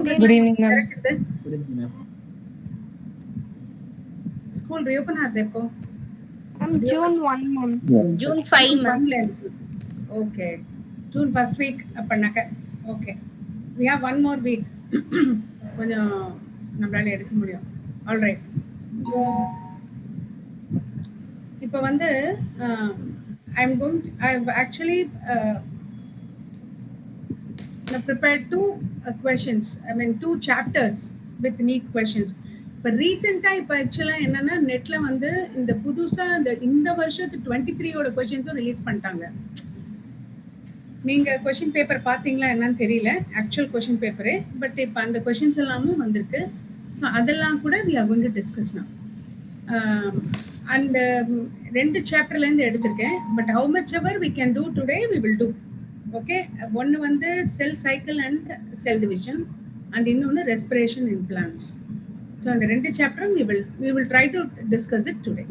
Good evening, ma'am. School reopen aadeppo? June 1, ma'am. June 5, ma'am. Okay. June first week appanaka. Okay. We have one more week. கொஞ்சம் நம்மளால எடுக்க முடியும். All right. இப்போ வந்து I've actually prepared two questions. I mean 2 chapters with neat questions. இப்போ ரீசெண்டாக இப்போ ஆக்சுவலாக என்னன்னா நெட்ல வந்து இந்த புதுசாக இந்த வருஷத்து 23ஓட கொஷின்ஸும் ரிலீஸ் பண்ணிட்டாங்க. நீங்கள் கொஷின் பேப்பர் பார்த்தீங்களா என்னன்னு தெரியல, ஆக்சுவல் கொஷின் பேப்பரு. பட் இப்போ அந்த கொஷின்ஸ் எல்லாமும் வந்திருக்கு. ஸோ அதெல்லாம் கூட we are going to discuss now. And 2 சாப்டர்லேருந்து எடுத்திருக்கேன். But how much ever we can do today we will do. Okay, ஒன்று வந்து cell cycle and cell division, and இன்னொன்று ரெஸ்பிரேஷன் இன் பிளான்ஸ். ஸோ அந்த 2 சாப்டரும் we will try to discuss it today.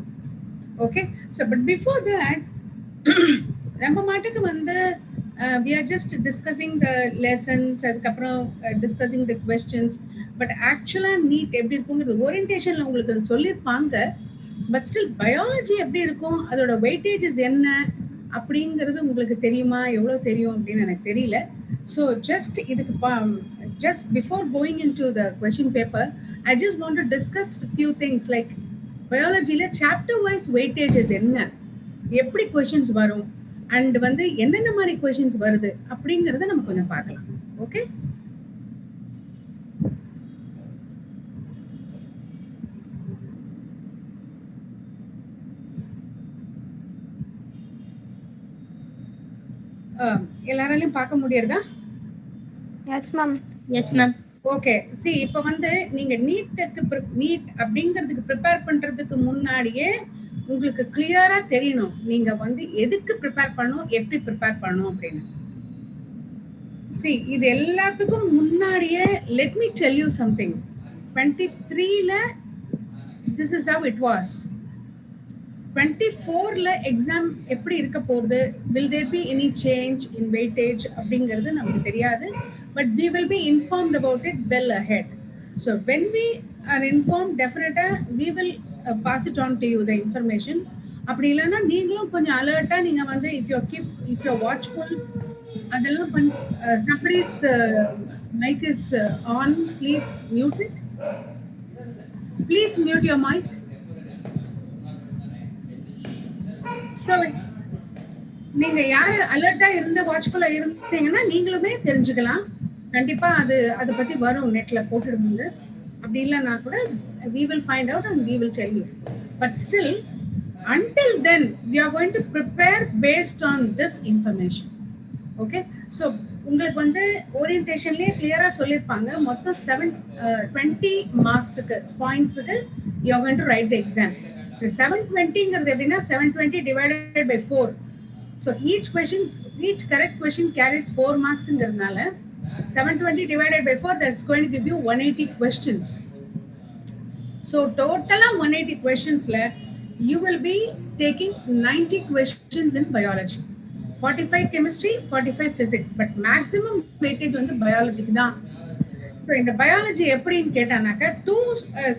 Okay, so but before that நம்ம மாட்டுக்கு வந்து we are just discussing the lessons, அதுக்கப்புறம் discussing the questions. But ஆக்சுவலாக NEET எப்படி இருக்குங்கிறது ஓரியன்டேஷனில் உங்களுக்கு சொல்லியிருப்பாங்க. பட் ஸ்டில் பயாலஜி எப்படி இருக்கும், அதோட வெயிட்டேஜஸ் என்ன அப்படிங்கிறது உங்களுக்கு தெரியுமா, எவ்வளோ தெரியும் அப்படின்னு எனக்கு தெரியல. So just before going into the question paper, I just want to discuss a few things like பயாலஜியில் சாப்டர் வைஸ் வெயிட்டேஜஸ் என்ன, எப்படி கொஷின்ஸ் வரும், அண்ட் வந்து என்னென்ன மாதிரி கொஷின்ஸ் வருது அப்படிங்கிறத நம்ம கொஞ்சம் பார்க்கலாம். ஓகே, எல்லாராலையும் பார்க்க முடியறதா? Yes ma'am. Yes ma'am. Okay, see இப்போ வந்து நீங்கள் நீட் அப்படிங்கிறதுக்கு ப்ரிப்பேர் பண்ணுறதுக்கு முன்னாடியே உங்களுக்கு கிளியராக தெரியணும் நீங்கள் வந்து எதுக்கு ப்ரிப்பேர் பண்ணணும், எப்படி ப்ரிப்பேர் பண்ணணும் அப்படின்னு. சி இது எல்லாத்துக்கும் முன்னாடியே let me tell you something. 23ல this is how it was. 24ல எக்ஸாம் எப்படி இருக்க போகுது, will there be any change in weightage அப்படிங்கிறது நமக்கு தெரியாது. But we will be informed about it well ahead. So when we are informed, definitely we will pass it on to you the information. அப்படி இல்லைன்னா நீங்களும் கொஞ்சம் அலர்ட்டாக நீங்கள் வந்து if you're watchful, அதெல்லாம் somebody's mic is on, please mute it. Please mute your mic. So நீங்கள் யார் அலர்ட்டாக இருந்து வாட்ச்ஃபுல்லாக இருந்தீங்கன்னா நீங்களுமே தெரிஞ்சுக்கலாம். கண்டிப்பாக அதை பற்றி வரும் நெட்டில் போட்டுடுவாங்க. அப்படி இல்லைன்னா கூட we will find out and we will tell you. But still, until then, we are going to prepare based on this information. Okay? So, உங்களுக்கு வந்து ஓரியன்டேஷன்லேயே கிளியராக சொல்லியிருப்பாங்க. மொத்தம் 20 மார்க்ஸுக்கு பாயிண்ட்ஸுக்கு you are going to write the exam. The 720ங்கிறது எப்படின்னா 720 divided by 4. So each correct question carries 4 marksங்கிறதுனால 720 divided by 4, that's going to give you 180 questions. So total 180 questionsல you will be taking 90 questions in biology, 45 chemistry, 45 physics. But maximum weightage வந்து பயாலஜிக்கு தான். So இந்த biology எப்படின்னு கேட்டானாக்கா 2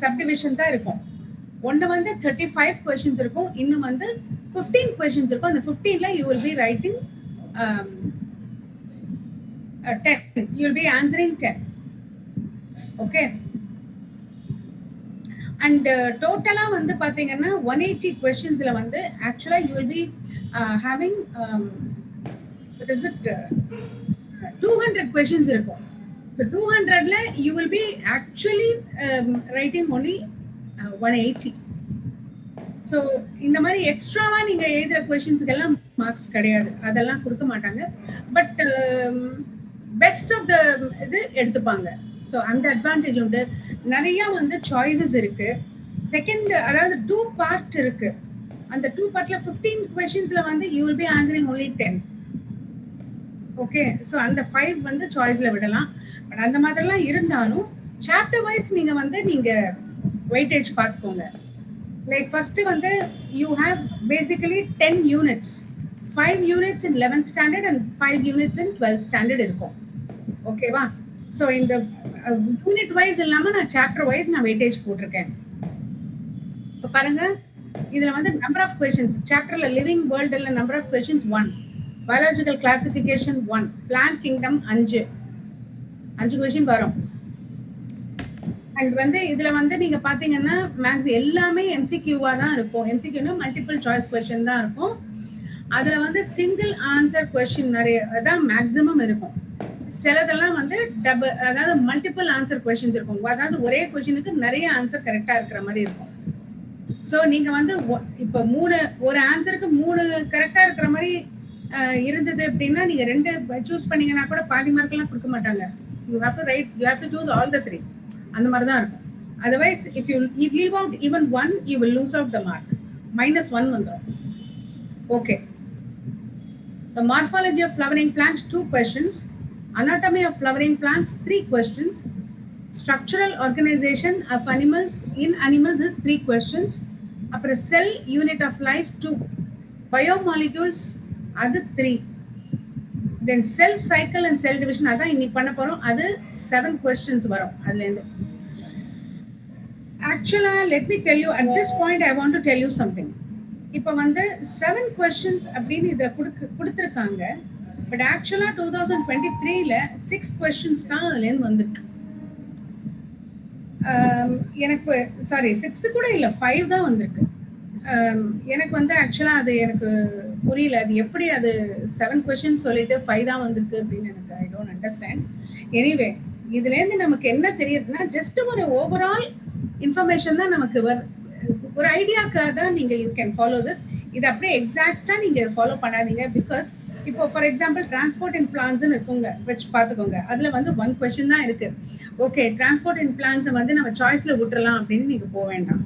சப்டிவிஷன்ஸாக இருக்கும். ஒன்று வந்து 35 questions இருக்கும், இன்னும் வந்து 15 questions இருக்கும். அந்த 15ல you will be writing 10. You will be answering 10. Okay. And டோட்டலாக வந்து பார்த்தீங்கன்னா 180 questions-ல வந்து ஆக்சுவலாக you will be having what is it 200 questions இருக்கும். So 200ல you will be actually writing only 180. So இந்த மாதிரி எக்ஸ்ட்ராவாக நீங்கள் எழுதுகிற கொஷின்ஸுக்கு எல்லாம் மார்க்ஸ் கிடையாது, அதெல்லாம் கொடுக்க மாட்டாங்க. பட் பெஸ்ட் ஆஃப் த இது எடுத்துப்பாங்க. ஸோ அந்த அட்வான்டேஜ் உண்டு. நிறையா வந்து சாய்ஸஸ் இருக்குது. செகண்ட் அதாவது 2 பார்ட் இருக்குது. அந்த 2 பார்ட்டில் 15 கொஷின்ஸில் வந்து you will be answering only 10. Okay, so அந்த 5 வந்து சாய்ஸில் விடலாம். பட் அந்த மாதிரிலாம் இருந்தாலும் சாப்டர் வைஸ் நீங்கள் வெயிட்டேஜ் பார்த்துக்கோங்க. லைக் ஃபர்ஸ்ட் வந்து you have basically 10 units, 5 units in 11th standard and 5 units in 12th standard இருக்கும். ஓகேவா? ஸோ இந்த யூனிட் வைஸ் இல்லாம நான் சாப்டர் வைஸ் நான் வெயிட்டேஜ் போட்டிருக்கேன். இப்ப பாருங்க, இதுல வந்து நம்பர் ஆஃப் கொஸ்டின்ஸ் சாப்டர்ல லிவிங் வேர்ல்டுல number of questions 1, biological classification 1, plant kingdom 5 question வரும். அண்ட் வந்து இதுல வந்து நீங்க பாத்தீங்கன்னா மேக்ஸ் எல்லாமே எம்சிக்யூவா தான் இருக்கும். எம்சிக்யூனா மல்டிபிள் சாய்ஸ் கொஸ்டின் தான் இருக்கும். அதுல வந்து சிங்கிள் ஆன்சர் கொஸ்டின் நிறைய தான் மேக்ஸிமம் இருக்கும். சிலதெல்லாம் வந்து டபுள், அதாவது மல்டிபிள் ஆன்சர் கொஸ்டின்ஸ் இருக்கும். அதாவது ஒரே கொஸ்டினுக்கு நிறைய ஆன்சர் கரெக்டா இருக்கிற மாதிரி இருக்கும். ஸோ நீங்க வந்து இப்போ ஒரு ஆன்சருக்கு 3 கரெக்டா இருக்கிற மாதிரி இருந்தது அப்படின்னா நீங்க 2 சூஸ் பண்ணீங்கன்னா கூட பாதி மார்க் எல்லாம் கொடுக்க மாட்டாங்க. You have to choose all the 3. அந்த மாதிரி தான் இருக்கும். Otherwise if you leave out even 1 you will lose out the mark. -1 வந்துடும். Okay. The morphology of flowering plants 2 questions, anatomy of flowering plants 3 questions, structural organization of animals in animals 3 questions, அப்புறம் cell unit of life 2, biomolecules அது 3, then cell cycle and cell division அதான் இன்னைக்கு பண்ண போறோம். அது 7 questions வரும் அதுல இருந்து. Actually let me tell you, at this point I want to tell you something. இப்போ வந்து 7 questions அப்படின்னு இதுல கொடுத்திருக்காங்க. பட் ஆக்சுவலா 2023ல 6 questions தான் அதுல இருந்து வந்திருக்கு. எனக்கு சாரி 6 கூட இல்ல 5 தான் வந்திருக்கு. எனக்கு வந்து ஆக்சுவலா அது எனக்கு புரியல, அது எப்படி அது 7 questions சொல்லிட்டு 5 தான் வந்திருக்கு அப்படின்னு எனக்கு ஐ டோன்ட் அண்டர்ஸ்டாண்ட். எனிவே இதுல இருந்து நமக்கு என்ன தெரியுதுன்னா ஜஸ்ட் ஒரு ஓவரால் இன்ஃபர்மேஷன் தான் நமக்கு ஒரு ஐடியாக்காக தான் நீங்க யூ கேன் ஃபாலோ திஸ். இது அப்படியே எக்ஸாக்டா நீங்க ஃபாலோ பண்ணாதீங்க. பிகாஸ் இப்போ ஃபார் எக்ஸாம்பிள் டிரான்ஸ்போர்ட் இன் பிளான்ஸ்ன்னு இருக்குங்க, வச்சு பார்த்துக்கோங்க. அதுல வந்து 1 கொஸ்டின் தான் இருக்கு. ஓகே, டிரான்ஸ்போர்ட் இன் பிளான்ஸை வந்து நம்ம சாய்ஸ்ல விட்டுறலாம் அப்படின்னு நீங்க போக வேண்டாம்.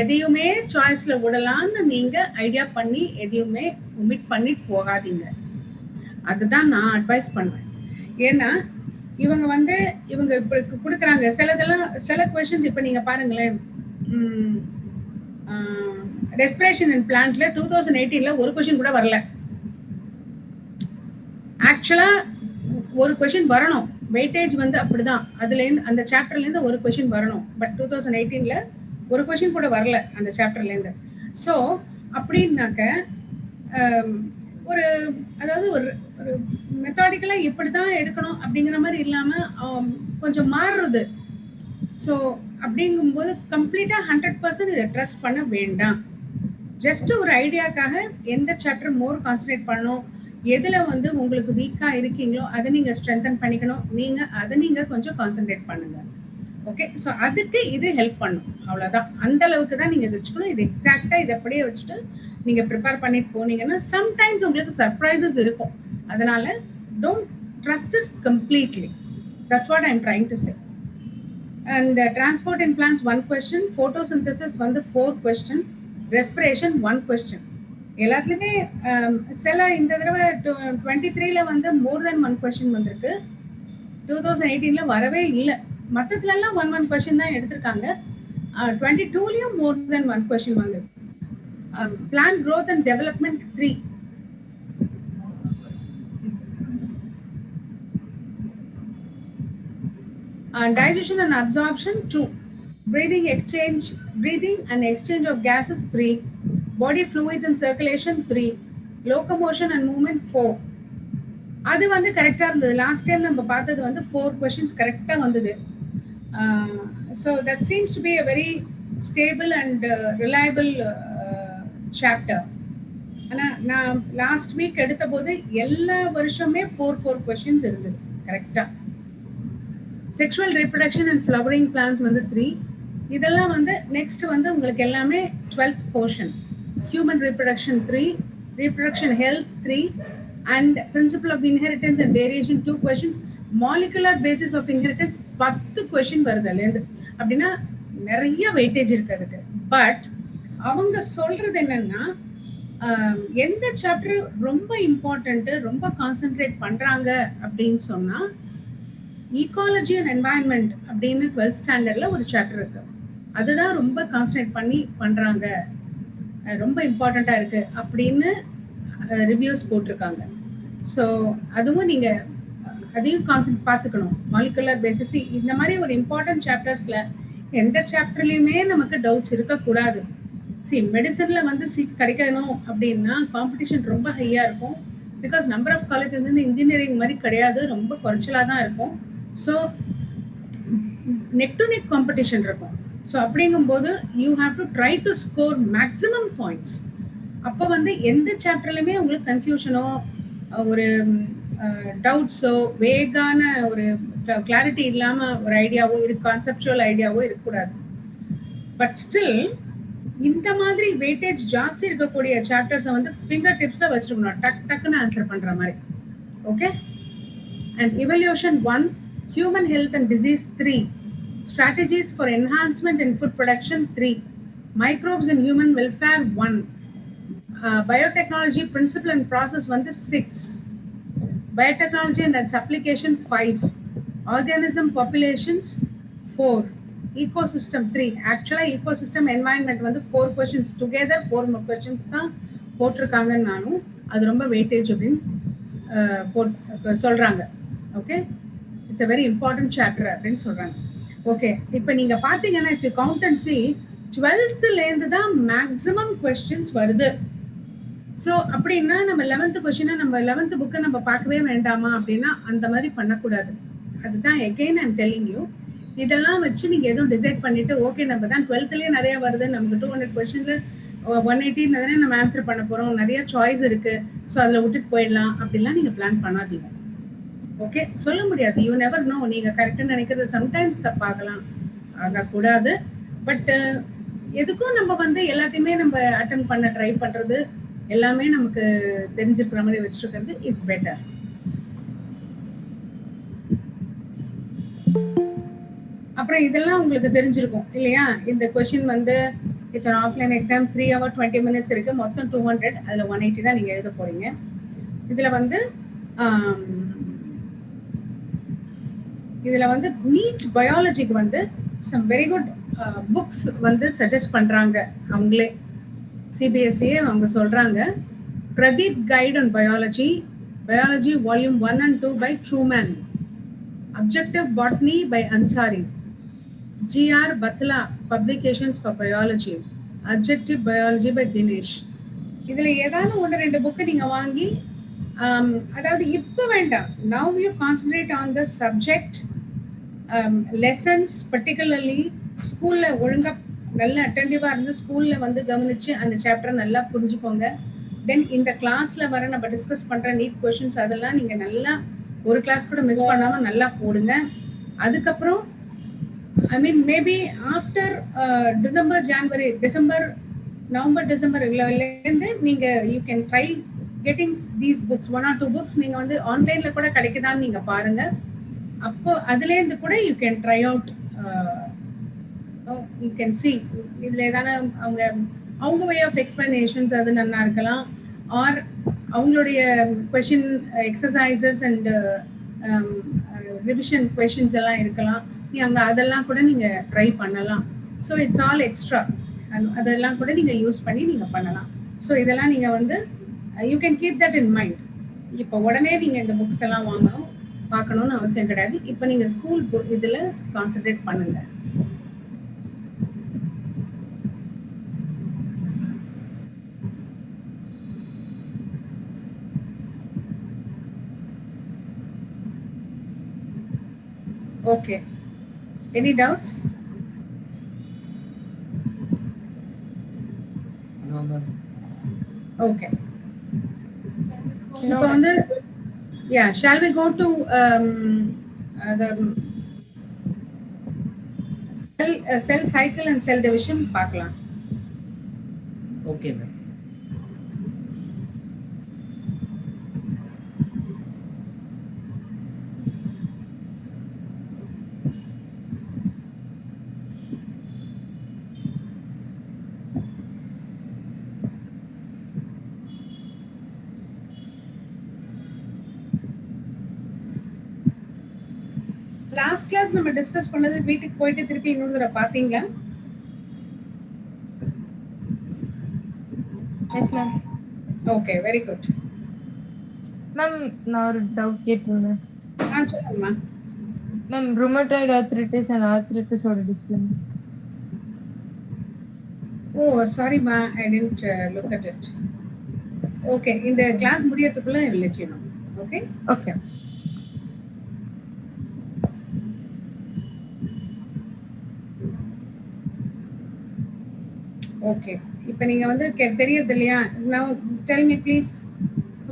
எதையுமே சாய்ஸ்ல விடலாம்னு நீங்க ஐடியா பண்ணி எதையுமே ஒமிட் பண்ணிட்டு போகாதீங்க. அதுதான் நான் அட்வைஸ் பண்ணுவேன். ஏன்னா இவங்க இப்ப கொடுக்குறாங்க சில கொஸ்டின்ஸ். இப்போ நீங்க பாருங்களேன், ரெஸ்பிரேஷன் இன் பிளான்ட்ல 2018ல ஒரு கொஸ்டின் கூட வரல. ஆக்சுவலா ஒரு கொஸ்டின் வரணும், வெயிட்டேஜ் வந்து அப்படிதான். அதுல இருந்து அந்த சாப்டர்ல இருந்து ஒரு கொஸ்டின் வரணும். பட் 2018ல ஒரு கொஸ்டின் கூட வரல அந்த சாப்டர்ல இருந்து. ஸோ அப்படின்னாக்க அதாவது ஒரு மெத்தாடிக்கலா இப்படிதான் எடுக்கணும் அப்படிங்கிற மாதிரி இல்லாம கொஞ்சம் மாறுறது. ஸோ அப்படிங்கும்போது கம்ப்ளீட்டா 100% இதை ட்ரஸ்ட் பண்ண வேண்டாம். ஜஸ்ட் ஒரு ஐடியாக்காக எந்த சாப்டர் மோர் கான்சன்ட்ரேட் பண்ணணும், எதுல வந்து உங்களுக்கு வீக்கா இருக்கீங்களோ அதை நீங்க ஸ்ட்ரென்தன் பண்ணிக்கணும். அதை நீங்க கொஞ்சம் கான்சன்ட்ரேட் பண்ணுங்க. ஓகே, ஸோ அதுக்கு இது ஹெல்ப் பண்ணும். அவ்வளோதான், அந்த அளவுக்கு தான் நீங்க வச்சுக்கணும். இது எக்ஸாக்டா இதை அப்படியே வச்சுட்டு நீங்க ப்ரிப்பேர் பண்ணிட்டு போனீங்கன்னா சம்டைம்ஸ் உங்களுக்கு சர்ப்ரைசஸ் இருக்கும். அதனால don't trust this completely. That's what I am trying to say. And transport in plants 1 question, photosynthesis வந்து 4 question, respiration 1 question. எல்லாத்துலயுமே சில இந்த தடவை 23ல வந்து more than 1 question வந்திருக்கு. 2018ல வரவே இல்லை. மற்றதுல எல்லாம் 1 question தான் எடுத்திருக்காங்க. 22லயும் more than 1 question வந்திருக்கு. Plant growth and development 3. Digestion and absorption 2, breathing and exchange of gases 3, body fluids and circulation 3, locomotion and movement 4. அது வந்து கரெக்டா இருந்தது. லாஸ்ட் டைம் நம்ம பார்த்தது வந்து 4 questions கரெக்டா வந்தது. So that seems to be a very stable and reliable chapter. ஆனா நான் லாஸ்ட் வீக் எடுத்த போது எல்லா வருஷமே 4 questions இருந்தது கரெக்டா. Sexual reproduction and flowering plants வந்து 3. இதெல்லாம் வந்து நெக்ஸ்ட் வந்து உங்களுக்கு எல்லாமே 12th portion. Human reproduction 3, reproduction health 3, and principle of inheritance and variation 2 questions. Molecular basis of inheritance 10 question வருது அதுலேருந்து. அப்படின்னா நிறைய வெயிட்டேஜ் இருக்கு அதுக்கு. பட் அவங்க சொல்றது என்னன்னா எந்த சாப்டர் ரொம்ப இம்பார்ட்டன்ட், ரொம்ப கான்சென்ட்ரேட் பண்றாங்க அப்படின்னு சொன்னா ஈகாலஜி அண்ட் என்வாயன்மெண்ட் அப்படின்னு 12th ஸ்டாண்டர்ட்ல ஒரு சாப்டர் இருக்கு. அதுதான் ரொம்ப கான்சன்ட்ரேட் பண்ணி பண்றாங்க, ரொம்ப இம்பார்ட்டண்டா இருக்கு அப்படின்னு ரிவ்யூஸ் போட்டிருக்காங்க. ஸோ அதுவும் நீங்க அதையும் கான்செப்ட் பார்த்துக்கணும். மாலிகுலர் பேசிஸ் இந்த மாதிரி ஒரு இம்பார்ட்டன்ட் சாப்டர்ஸ்ல எந்த சாப்டர்லயுமே நமக்கு டவுட்ஸ் இருக்கக்கூடாது. மெடிசன்ல வந்து சீட் கிடைக்கணும் அப்படின்னா காம்படிஷன் ரொம்ப ஹையா இருக்கும். பிகாஸ் நம்பர் ஆஃப் காலேஜ் வந்து இன்ஜினியரிங் மாதிரி கிடையாது, ரொம்ப குறைச்சலாக தான் இருக்கும். So neck to neck competition இருக்கும். ஸோ அப்படிங்கும்போது you have to try to score maximum points. அப்போ வந்து எந்த சாப்டர்லையுமே உங்களுக்கு கன்ஃபியூஷனோ ஒரு டவுட்ஸோ வேகான ஒரு கிளாரிட்டி இல்லாமல் ஒரு ஐடியாவோ கான்செப்சுவல் ஐடியாவோ இருக்கக்கூடாது. பட் ஸ்டில் இந்த மாதிரி வெயிட்டேஜ் ஜாஸ்தி இருக்கக்கூடிய சாப்டர்ஸை வந்து ஃபிங்கர் டிப்ஸில் வச்சுருக்கணும், டக்குன்னு ஆன்சர் பண்ணுற மாதிரி. Okay. And evolution 1, human health and disease 3, strategies for enhancement in food production 3, microbes and human welfare 1, biotechnology principle and process வந்து 6, biotechnology and its application 5, organism populations 4, ecosystem 3. actually ecosystem environment வந்து 4 questions together, 4 more questions தான் போட்டிருக்காங்கன்னு நானும் அது ரொம்ப weightage அப்படின்னு சொல்றாங்க. Okay, it's a very important chapter அப்படின்னு சொல்றாங்க. ஓகே, இப்போ நீங்க பாத்தீங்கன்னா if you count and see 12th தான் மேக்ஸிமம் கொஸ்டின்ஸ் வருது. ஸோ அப்படின்னா நம்ம 11th கொஸ்டினை நம்ம 11th புக்கை நம்ம பார்க்கவே வேண்டாமா அப்படின்னா அந்த மாதிரி பண்ணக்கூடாது. அதுதான் எகெயின் ஐம் டெல்லிங் யூ. இதெல்லாம் வச்சு நீங்க எதுவும் டிசைட் பண்ணிட்டு ஓகே நம்ம தான் 12thலயே நிறைய வருது, நமக்கு 200 கொஸ்டின்ல 180 தானே நம்ம ஆன்சர் பண்ண போறோம், நிறைய சாய்ஸ் இருக்கு, ஸோ அதில் விட்டுட்டு போயிடலாம் அப்படிலாம் நீங்க பிளான் பண்ணாதீங்க. ஓகே, சொல்ல முடியாது, யூ நெவர் நோ. நீங்க கரெக்டாக நினைக்கிறது சம்டைம்ஸ் தப்பாகலாம், ஆகக்கூடாது. பட் எதுக்கும் நம்ம வந்து எல்லாத்தையுமே நம்ம அட்டன் பண்ண ட்ரை பண்றது, எல்லாமே நமக்கு தெரிஞ்சிருக்கிற மாதிரி வச்சிருக்கிறது இஸ் பெட்டர். அப்புறம் இதெல்லாம் உங்களுக்கு தெரிஞ்சிருக்கும் இல்லையா? இந்த கொஸ்டின் வந்து it's an offline exam, 3 hours 20 minutes இருக்கு, மொத்தம் 200, அதில் 180 தான் நீங்க எழுத போறீங்க. இதுல வந்து நீட் பயாலஜிக்கு வந்து சம் வெரி குட் புக்ஸ் வந்து சஜஸ்ட் பண்றாங்க அவங்களே. சிபிஎஸ்இ அவங்க சொல்றாங்க, Pradeep guide on biology, biology volume 1 and 2 by Truman, Objective Botany by Ansari, GR Batla Publications for Biology, Objective Biology by Dinesh. இதுல ஏதாவது 1-2 புக்கு நீங்க வாங்கி அதாவது இப்போ வேண்டாம், now you concentrate on the subject, lessons, particularly ஸ்கூல்ல ஒழுங்கா நல்ல அட்டென்டிவா இருந்து ஸ்கூல்ல வந்து கவனிச்சு அந்த சாப்டரை நல்லா புரிஞ்சுக்கோங்க. தென் இந்த கிளாஸ்ல வர நம்ம டிஸ்கஸ் பண்ற நீட் கொஸ்டின்ஸ் அதெல்லாம் நீங்க நல்லா ஒரு கிளாஸ் கூட மிஸ் பண்ணாம நல்லா போடுங்க. அதுக்கப்புறம் ஐ மீன் மேபி ஆஃப்டர் நவம்பர் டிசம்பர்லேருந்து நீங்க you can try getting these books, 1 or 2 books நீங்க வந்து ஆன்லைன்ல கூட கிடைக்குதான்னு நீங்க பாருங்க. அப்போ அதுலேருந்து கூட you can try out, you can see இதுல ஏதான அவங்க வே ஆஃப் எக்ஸ்பிளனேஷன்ஸ் அது நல்லா இருக்கலாம், ஆர் அவங்களுடைய question exercises and revision questions எல்லாம் இருக்கலாம். அதெல்லாம் கூட நீங்க ட்ரை பண்ணலாம். ஸோ இட்ஸ் ஆல் எக்ஸ்ட்ரா, அதெல்லாம் கூட நீங்க யூஸ் பண்ணி நீங்க பண்ணலாம். ஸோ இதெல்லாம் நீங்க வந்து you can keep that in mind. இப்போ உடனே நீங்க இந்த புக்ஸ் எல்லாம் பார்க்கணும்னு அவசியம் கிடையாது. இப்போ நீங்க ஸ்கூல் இதுல கான்சென்ட்ரேட் பண்ணுங்க. Okay. Any doubts? No, ma'am. Okay. No. Yeah, shall we go to the cell cycle and cell division பார்க்கலாம். Okay, ma'am. லாஸ்ட் கிளாஸ் நம்ம டிஸ்கஸ் பண்ணது வீட்டுக்கு போயிட்டு திருப்பி இன்னொரு தடவை பாத்தீங்களா? Yes ma'am. Okay, very good. Ma'am நான் ஒரு டவுட் கேட்டிருந்தேன். சொல்லுங்கம்மா. Ma'am rheumatoid arthritis and arthritis ஓட டிஃபரன்ஸ். சாரிம்மா, I didn't look at it. Okay, இந்த கிளாஸ் முடியறதுக்குள்ள I will let you know. Okay. Okay. Okay, இப்போ நீங்க வந்து தெரியுது இல்லையா? Now tell me please.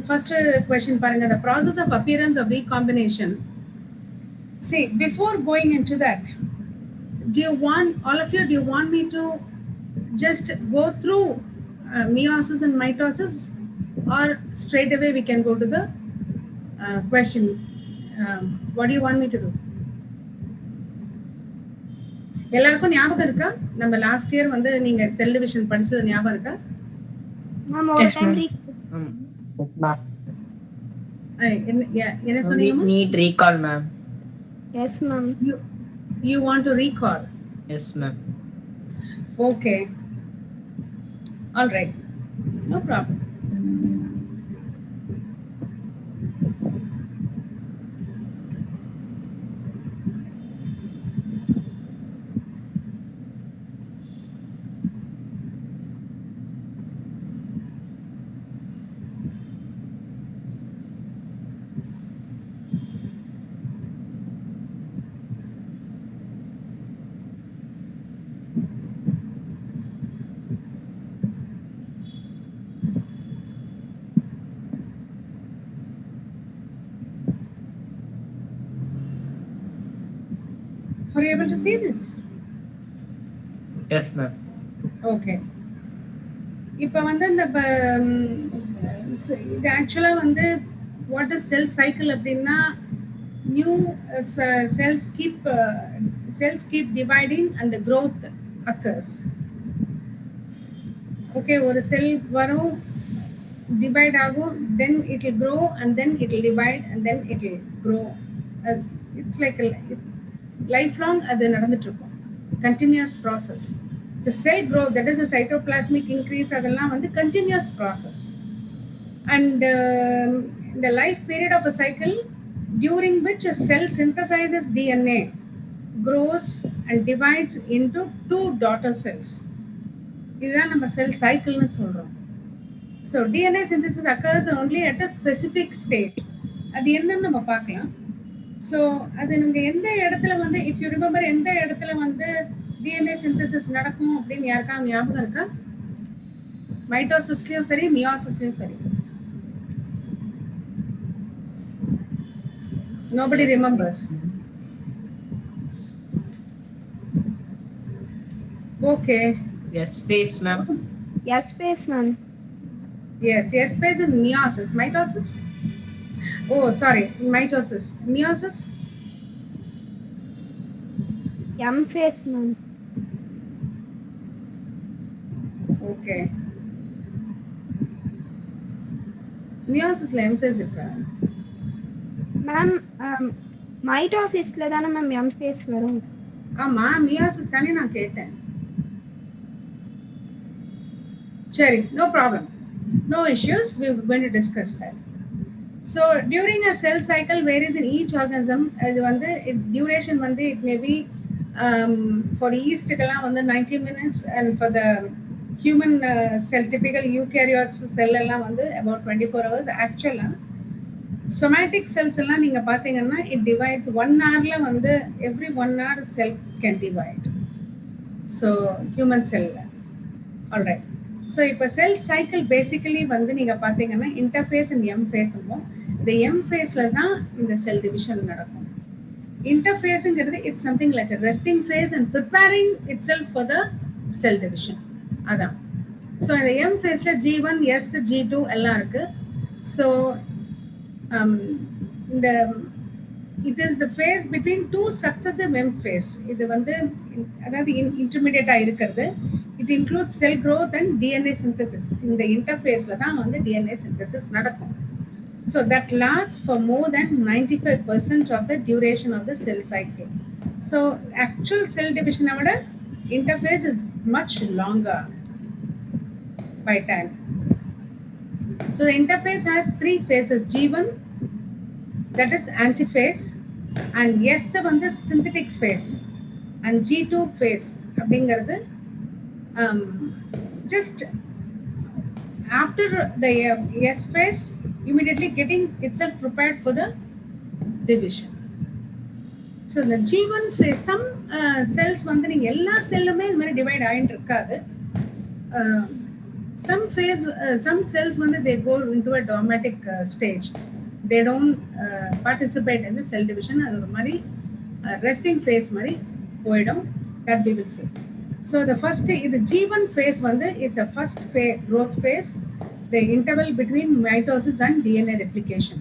First question பாருங்க, the process of appearance of recombination. See, before going into that, do you want, all of you, do you want me to just go through meiosis and mitosis, or straight away we can go to the question? What do you want me to do? எல்லாருக்கும் ஞாபகம் இருக்கா? நம்ம last year வந்து நீங்க cell division படிச்சது ஞாபகம் இருக்கா? Ma'am ஒரு டைம் எஸ் மேம். என்ன சொன்னீங்க? NEET recall ma'am. Yes ma'am. You want to recall? Yes ma'am. Okay, all right, no problem. Are you able to see this? Yes ma'am. Okay. இப்போ வந்து இந்த இது ஆக்சுவலாக வந்து வாட் இஸ் செல் சைக்கிள் அப்படின்னா, new cells keep dividing and the growth occurs. Okay, ஒரு செல் வரும், divide ஆகும், then it will grow and then it will divide and then it will grow. It's like a lifelong அது நடந்துட்டு இருக்கும், continuous process. The cell growth, that is a cytoplasmic increase, அதெல்லாம் வந்து continuous process. And the life period of a cycle during which a cell synthesizes DNA, grows and divides into 2 daughter cells. இதுதான் நம்ம செல் சைக்கிள்னு சொல்றோம். So DNA synthesis occurs only at a specific stage. அது என்னன்னு நம்ம பார்க்கலாம். So அது நீங்கள் எந்த இடத்துல வந்து, இஃப் யூ ரிமெம்பர், எந்த இடத்துல வந்து டிஎன்ஏ சிந்தசிஸ் நடக்கும் அப்படின்னு யாருக்காவது ஞாபகம் இருக்கா? மைட்டோசிஸ்லையும் சரி, மியோசிஸ்லையும் சரி. Nobody remembers. Okay. Yes phase ma'am. Yes phase ma'am. Yes phase is meiosis. Mitosis? Oh, sorry, mitosis. Meiosis? M phase ma'am. Okay. Meiosis la M phase irukka? Ma'am மைட்டோசிஸ்ல தானே மேம் M phase வரும். ஆமா, meiosis தானே நான் கேட்டேன். சரி, no problem, no issues, we are going to discuss that. So during a cell cycle varies in each organism. இது வந்து duration வந்து it may be for yeast எல்லாம் வந்து 90 minutes, and for the human cell, typical eukaryotes cell எல்லாம் வந்து about 24 hours. Actually somatic cells எல்லாம் நீங்க பாத்தீங்கன்னா it divides 1 hourல வந்து every 1 hour cell can divide. So human cell. All right. So இப்போ cell cycle basically வந்து நீங்க பாத்தீங்கன்னா இன்டர்ஃபேஸ் அண்ட் எம் ஃபேஸ் இருக்கும். இந்த எம் ஃபேஸ்ல தான் இந்த செல் டிவிஷன் நடக்கும். இன்டர்ஃபேஸ்ங்கிறது it's something like resting phase and preparing itself for the cell division. அதான். ஸோ இந்த எம் ஃபேஸ்ல G1, S, G2 எல்லாம் இருக்கு. ஸோ இந்த it is the phase between 2 successive M phase. இது வந்து அதாவது இன்டர்மீடியேட்டா இருக்கிறது. It includes cell growth and DNA synthesis. இந்த இன்டர்ஃபேஸ்ல தான் வந்து DNA synthesis நடக்கும். So that lasts for more than 95% of the duration of the cell cycle. So actual cell division விட interface is much longer by time. So the interface has 3 phases: G1, that is antiphase, and S வந்து synthetic phase and G2 phase அப்படிங்கிறது just after the S phase immediately getting itself prepared for the division. So the G1 phase, some cells வந்து நீங்க எல்லா செல்லுமே இந்த மாதிரி divide ஆயிட்டு இருக்காது. Some phase, some cells when they go into a dormatic stage, they don't participate in the cell division. அது ஒரு மாதிரி resting phase மாதிரி போயிடும். That we will see. So the first, the G1 phase வந்து it's a first growth phase, the interval between mitosis and DNA replication.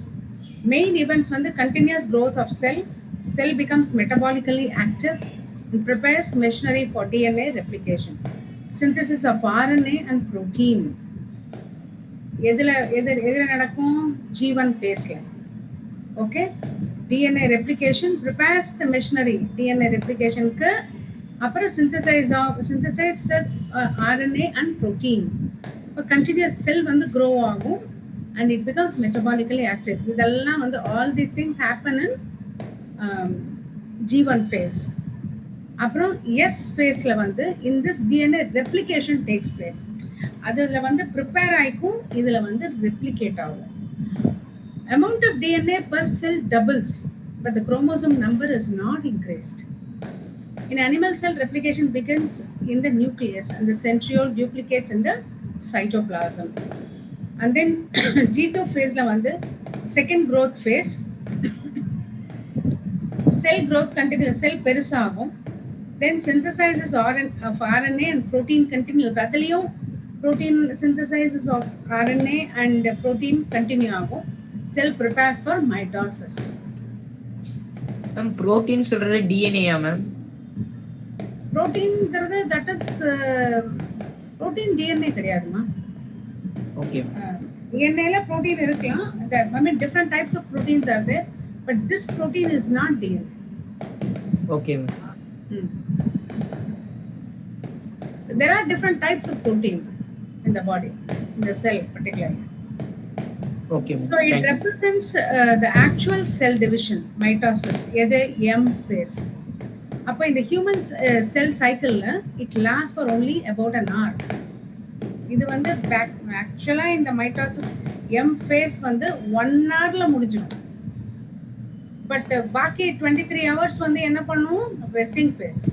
Main events வந்து continuous growth of cell becomes metabolically active and prepares machinery for DNA replication. Synthesis of RNA and protein. எதுல நடக்கும்? G1 phaseல. Okay, DNA replication prepares the machinery. DNA replication க்கு அப்புறம் synthesizes RNA and protein. இப்போ continuous cell வந்து grow ஆகும் and it becomes metabolically active. இதெல்லாம் வந்து all these things happen in G1 phase. அப்புறம் S phaseல வந்து in this DNA replication takes place. அதுல வந்து prepare ஆயிக்கும், இதுல வந்து replicate ஆகும். Amount of DNA per cell doubles, but the chromosome number is not increased. In animal cell, replication begins in the nucleus and the centriole duplicates in the cytoplasm. And then G2 phase la வந்து second growth phase. Cell growth continues, cell பெருசாகும். Then synthesizes of RNA and protein continues. அதுலயும் protein synthesis of RNA and protein continue ஆகும். Cell prepares for mitosis. Ma'am protein சொல்றது டிஎன்ஏயா ma'am? புரோட்டீன்ங்கிறது that is protein DNA கிடையாதுமா. Okay. DNAல protein இருக்கலாம். I mean different types of proteins are there, but this protein is not DNA. Okay ma'am. There are different types of protein in the body, in the cell particularly. Okay. So it represents the actual cell division, mitosis, எது M phase. அப்போ இந்த human cell cycle it lasts for only about an hour. இது வந்து actually இந்த mitosis M phase வந்து 1 hourல முடிஞ்சிடும். But பாக்கி 23 hours வந்து என்ன பண்ணும்? Resting phase.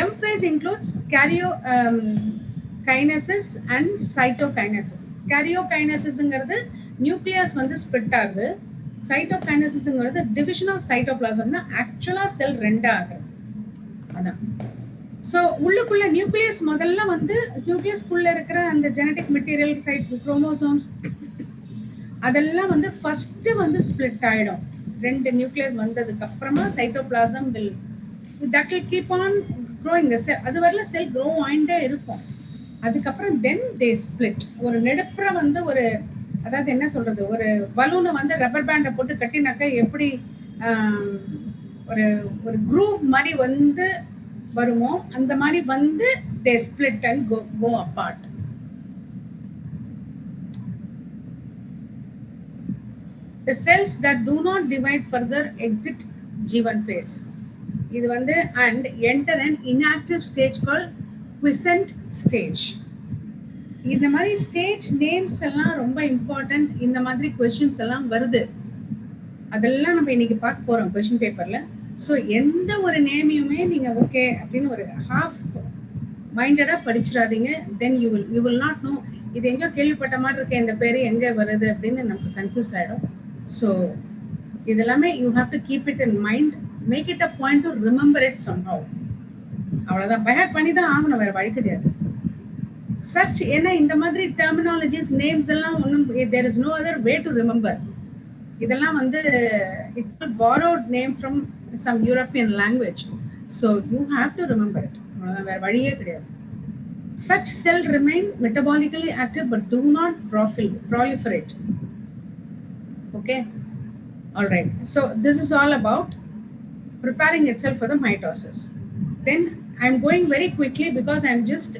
M phase includes karyokinases and cytokinases. Karyokinases nucleus வந்து split ஆகுது. Cytokinases division of cytoplasm னா actually cell ரெண்டா ஆகுது. அதான். So உள்ளுக்குள்ள நியூக்ளியஸ் முதல்ல வந்து நியூக்ளியஸ்க்குள்ள இருக்கிற அந்த ஜெனடிக் மெட்டீரியல் குரோமோசோம்ஸ் அதெல்லாம் வந்து ஃபர்ஸ்ட் வந்து ஸ்ப்ளிட் ஆயிடும். ரெண்டு நியூக்ளியஸ் வந்ததுக்கு அப்புறமா cytoplasm that will keep on growing. அது வரல செல் க்ரோ ஆயிட்டே இருக்கும். அதுக்கப்புறம் தென் தே ஸ்பிளிட். ஒரு நெடுப்புற வந்து ஒரு அதாவது என்ன சொல்றது, ஒரு பலூனை வந்து ரப்பர் பேண்டை போட்டு கட்டினாக்க எப்படி ஒரு ஒரு க்ரூவ் மாதிரி வந்து வருமோ அந்த மாதிரி வந்து they split and go apart. The cells that do not divide further exit G1 phase. இது வந்து and enter an inactive stage called quiescent stage. இந்த மாதிரி ஸ்டேஜ் நேம்ஸ் எல்லாம் ரொம்ப இம்பார்ட்டன்ட். இந்த மாதிரி கொஸ்டின்ஸ் எல்லாம் வருது, அதெல்லாம் நம்ம இன்னைக்கு பார்க்க போறோம் கொஸ்டின் பேப்பர்ல. ஸோ எந்த ஒரு நேமையுமே நீங்க ஓகே அப்படின்னு ஒரு ஹாஃப் மைண்டடா படிச்சிடாதீங்க. Then you will not know இது எங்கேயோ கேள்விப்பட்ட மாதிரி இருக்க, இந்த பேரு எங்க வருது அப்படின்னு நமக்கு கன்ஃபியூஸ் ஆயிடும். ஸோ இதெல்லாமே you have to keep it in mind, make it a point to remember it somehow. அவ்வளோதான், பைஹார்ட் பண்ணி தான் ஆகணும், வேற வழி கிடையாது. சச் ஏன்னா இந்த மாதிரி டெர்மினாலஜிஸ் நேம்ஸ் எல்லாம் ஒன்றும் there is no other way to remember. இதெல்லாம் வந்து it's borrowed name from some European language. So you have to remember it, அவ்வளோதான், வேற வழியே கிடையாது. Such cell remain metabolically active but do not proliferate. Okay, all right. So this is all about preparing itself for the mitosis. Then I'm going very quickly because I'm just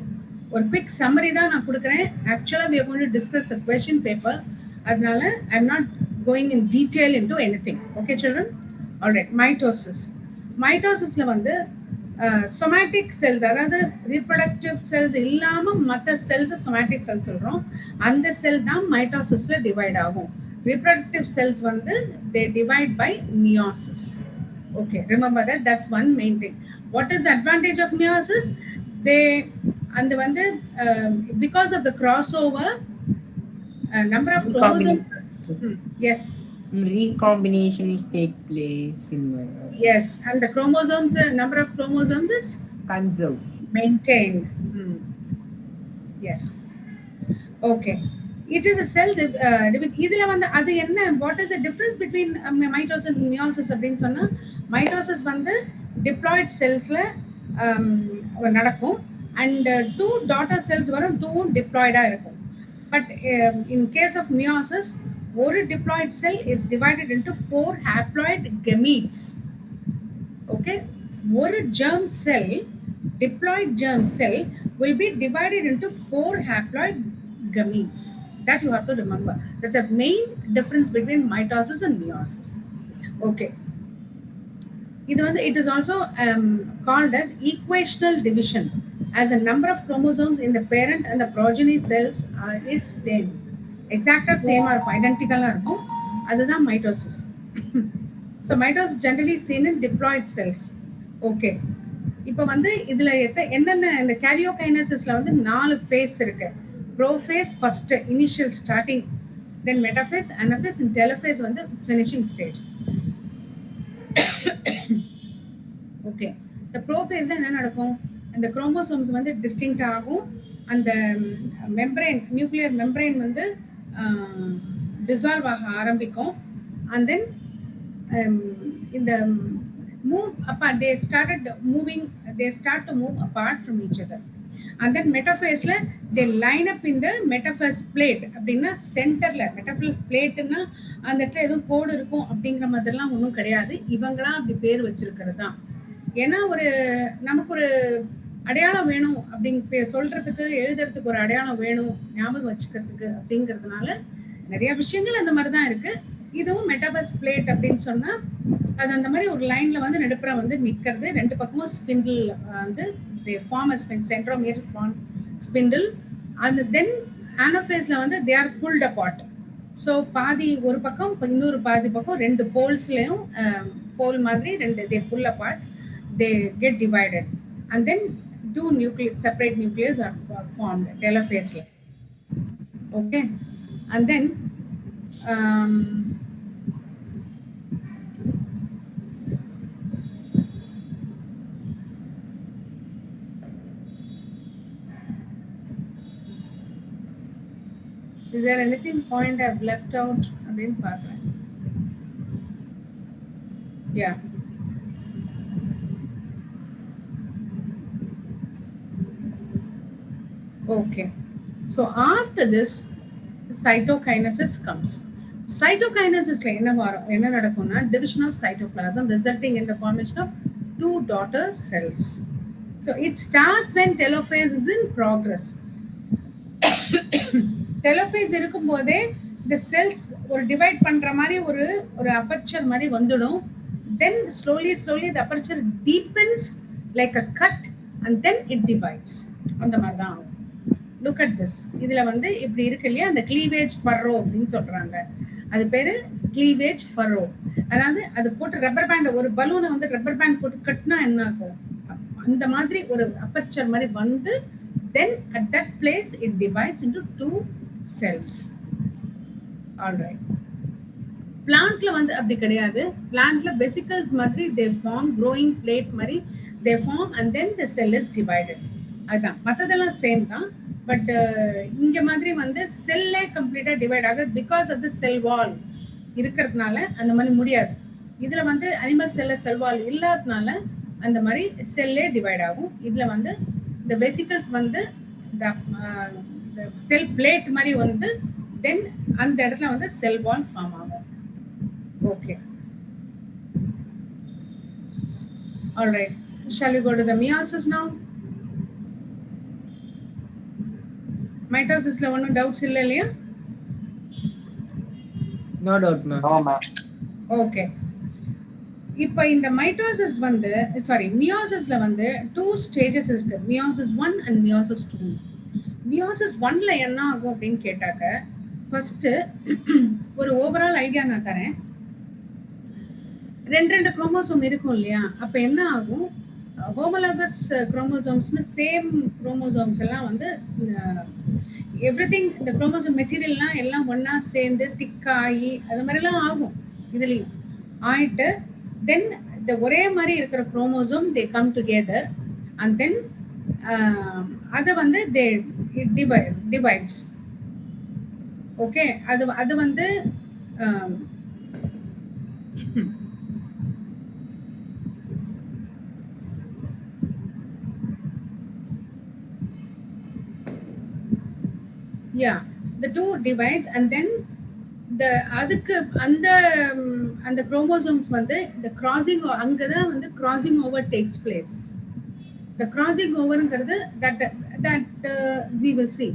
ஒரு quick summary தான் நான் கொடுக்குறேன். Actually we are going to discuss the question paper. அதனால I'm not going in detail into anything. Okay, children? All right, mitosis. Mitosisல வந்து somatic cells, அதாவது reproductive cells இல்லாம மற்ற cells somatic cells சொல்றோம். அந்த செல் தான் மைட்டோசிஸ்ல டிவைட் ஆகும். reproductive cells வந்து they divide by meiosis. Okay, remember that. That's one main thing. What is the advantage of meiosis? They and வந்து because of the crossover number of chromosomes. Yes. Recombination is take place in Yes, and the chromosomes, number of chromosomes is conserved. maintained. Yes. Okay. It is a cell இதுல வந்து அது என்ன, what is the difference between mitosis and meiosis அப்படின்னு சொன்னா, mitosis வந்து diploid cellsல நடக்கும் and two daughter cells வரும், two diploid இருக்கும். But in case of meiosis, ஒரு diploid cell is divided into 4 haploid gametes. Okay, ஒரு germ cell, diploid germ cell will be divided into 4 haploid gametes. That you have to remember. That's a main difference between mitosis and meiosis. Okay. It is also called as equational division, as a number of chromosomes in the parent and the progeny cells is same. Exactly same or identical இருக்கும். அதுதான் mitosis. So mitosis generally seen in diploid cells. Okay. இப்போ வந்து இதுல என்னென்ன இந்த karyokinesisல வந்து 4 phase இருக்கு. Prophase first initial starting, then metaphase, anaphase and telophase வந்து finishing stage. Okay, the prophase என்ன நடக்கும், அந்த chromosomes வந்து distinct ஆகும், அந்த membrane, nuclear membrane வந்து dissolve ஆக ஆரம்பிக்கும், and then in the move apart, they start to move apart from each other. And then metaphase la they line up in the metaphase plate. அப்படின்னா சென்டர்ல metaphase plateனா அந்த இடத்துல ஏதோ கோடு இருக்கும் அப்படிங்கிற மாதிரிலாம் ஒன்றும் கிடையாது. இவங்களா அப்படி பேர் வச்சிருக்கிறது தான். ஏன்னா ஒரு நமக்கு ஒரு அடையாளம் வேணும் அப்படிங்க சொல்றதுக்கு, எழுதுறதுக்கு ஒரு அடையாளம் வேணும், ஞாபகம் வச்சுக்கிறதுக்கு அப்படிங்கிறதுனால நிறைய விஷயங்கள் அந்த மாதிரி தான் இருக்கு. இதுவும் மெட்டாபஸ் பிளேட் அப்படின்னு சொன்னா அது அந்த மாதிரி ஒரு லைன்ல வந்து நடுப்புற வந்து நிக்கிறது, ரெண்டு பக்கமும் ஸ்பிண்டில் வந்து they form a centromere spindle, and then anaphase la வந்து they are pulled apart. So பாதி ஒரு பக்கம் இன்னொரு பாதி பக்கம் ரெண்டு போல்ஸ்லயும் போல் மாதிரி ரெண்டு they pull apart, they get divided, and then two separate nucleus are formed, telophase la. Okay, and then is there anything point I've left out? அப்படின்னு பார்க்கிறேன். Yeah. Okay. So after this, cytokinesis comes. Cytokinesisல என்ன நடக்கும்னா division of cytoplasm resulting in the formation of two daughter cells. So it starts when telophase is in progress. Telophase இருக்கும்போதே the cells ஒரு divide பண்ற மாதிரி ஒரு aperture மாதிரி வந்துடும். Then slowly the aperture deepens like a cut and then it divides. அந்த மாதிரி தான். Look at this. இதுல வந்து இப்படி இருக்கு இல்லையா, அந்த cleavage furrow அப்படின்னு சொல்றாங்க. அது பேரு cleavage furrow. அதாவது அது போட்டு ரப்பர் பேண்ட், ஒரு பலூனை வந்து ரப்பர் பேண்ட் போட்டு கட்டினா என்ன ஆகும், அந்த மாதிரி ஒரு அபர்ச்சர் மாதிரி வந்து then at that place it divides into two cells. All right. Plantல வந்து அப்படி கிடையாது. Plantல vesicles மாதிரி they form, growing plate மாதிரி they form, and then the cell is divided. அதான் மற்றதெல்லாம் சேம் தான். பட் இங்க மாதிரி வந்து செல்லே கம்ப்ளீட்டா டிவைட் ஆகுது பிகாஸ் ஆஃப் த செல் வால் இருக்கிறதுனால அந்த மாதிரி முடியாது. இதுல வந்து அனிமல் செல்ல செல் வால் இல்லாததுனால அந்த மாதிரி செல்லே டிவைட் ஆகும். இதுல வந்து இந்த வெசிகல்ஸ் வந்து செல் பிளேட் மாதிரி வந்து தென் அந்த இடத்துல வந்து செல் வால் ஃபார்ம் ஆகும். Okay, alright, shall we go to the meiosis now? மைட்டோசிஸ்ல ஒன்றும் டவுட்ஸ் இல்லை இல்லையா? No doubt, ma'am. No, ma'am. Okay. இப்போ இந்த மைட்டோசிஸ் வந்து மியோசிஸ்ல வந்து 2 ஸ்டேஜஸ் இருக்கு. Meiosis 1 and meiosis 2. மியோசிஸ் 1ல என்ன ஆகும் அப்படின்னு கேட்டாக்க, ஃபர்ஸ்ட் ஒரு ஓவரால் ஐடியா நான் தரேன். 2 குரோமோசோம் இருக்கும் இல்லையா? அப்ப என்ன ஆகும், ஹோமோலாகஸ் குரோமோசோம்ஸ்னு சேம் குரோமோசோம்ஸ் எல்லாம் வந்து எவ்ரிதிங், இந்த குரோமோசோம் மெட்டீரியல்லாம் எல்லாம் ஒன்னா சேர்ந்து திக்காகி அது மாதிரிலாம் ஆகும். இதுலயும் ஆயிட்டு தென் இந்த ஒரே மாதிரி இருக்கிற chromosome they come together and then அதை வந்து தே டிவைட்ஸ். ஓகே, அது வந்து yeah, the two divides and then the அதுக்கு அந்த குரோமோசோம்ஸ் வந்து the crossing அங்கதான் வந்து crossing over takes place. The crossing overங்கிறது that we will see.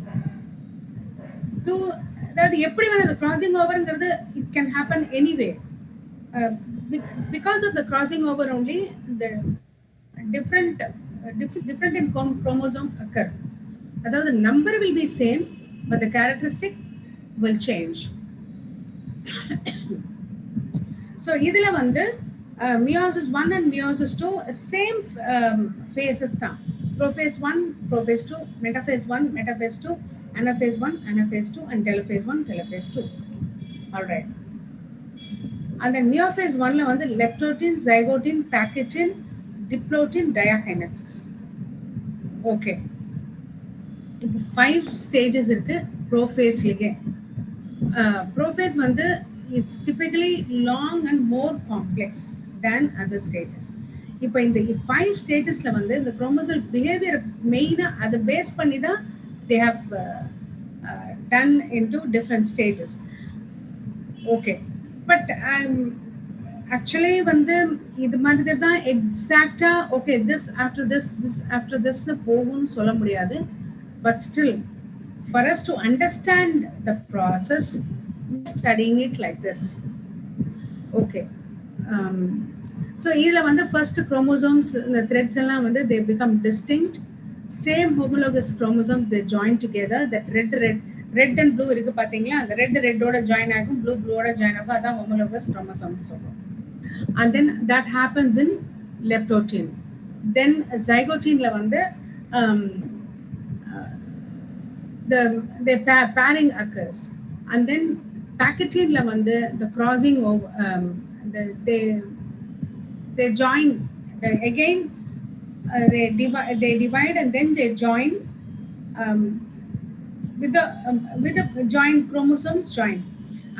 அதாவது எப்படி வேணும் the crossing overங்கிறது it can happen anyway. Because of the crossing over only the different in chromosome occur. அதாவது number will be same but the characteristic will change. So இதுல வந்து meiosis 1 and meiosis 2 same phases தான். prophase 1, prophase 2, metaphase 1, metaphase 2, anaphase 1, anaphase 2 and telophase 1, telophase 2. All right. And then meiophase 1ல வந்து leptotin, zygotin, pachytin, diplotin, diakinesis. Okay. இப்போ 5 stages இருக்கு ப்ரோஃபேஸ்லயே. Prophase வந்து it's typically long and more complex than other stages. இப்போ இந்த 5 ஸ்டேஜஸ்ல வந்து இந்த குரோமோசோல் behaviour மெயினாக அதை பேஸ் பண்ணி தான் they have done into different stages. Okay, but actually வந்து இது மாதிரி தான் எக்ஸாக்டா ஓகே திஸ் ஆஃப்டர் திஸ்னு போகும்னு சொல்ல முடியாது. But still, for us to understand the process, studying it like this. Okay. So, here the first chromosomes, the threads, they become distinct. Same homologous chromosomes, they join together. That red and blue, the red oda join agum, blue oda join agum, that's homologous chromosomes. And then that happens in leptotin. Then zygotin the pairing occurs, and then pachytin la vande the crossing over they join again they divide and then they join with the joint chromosomes join,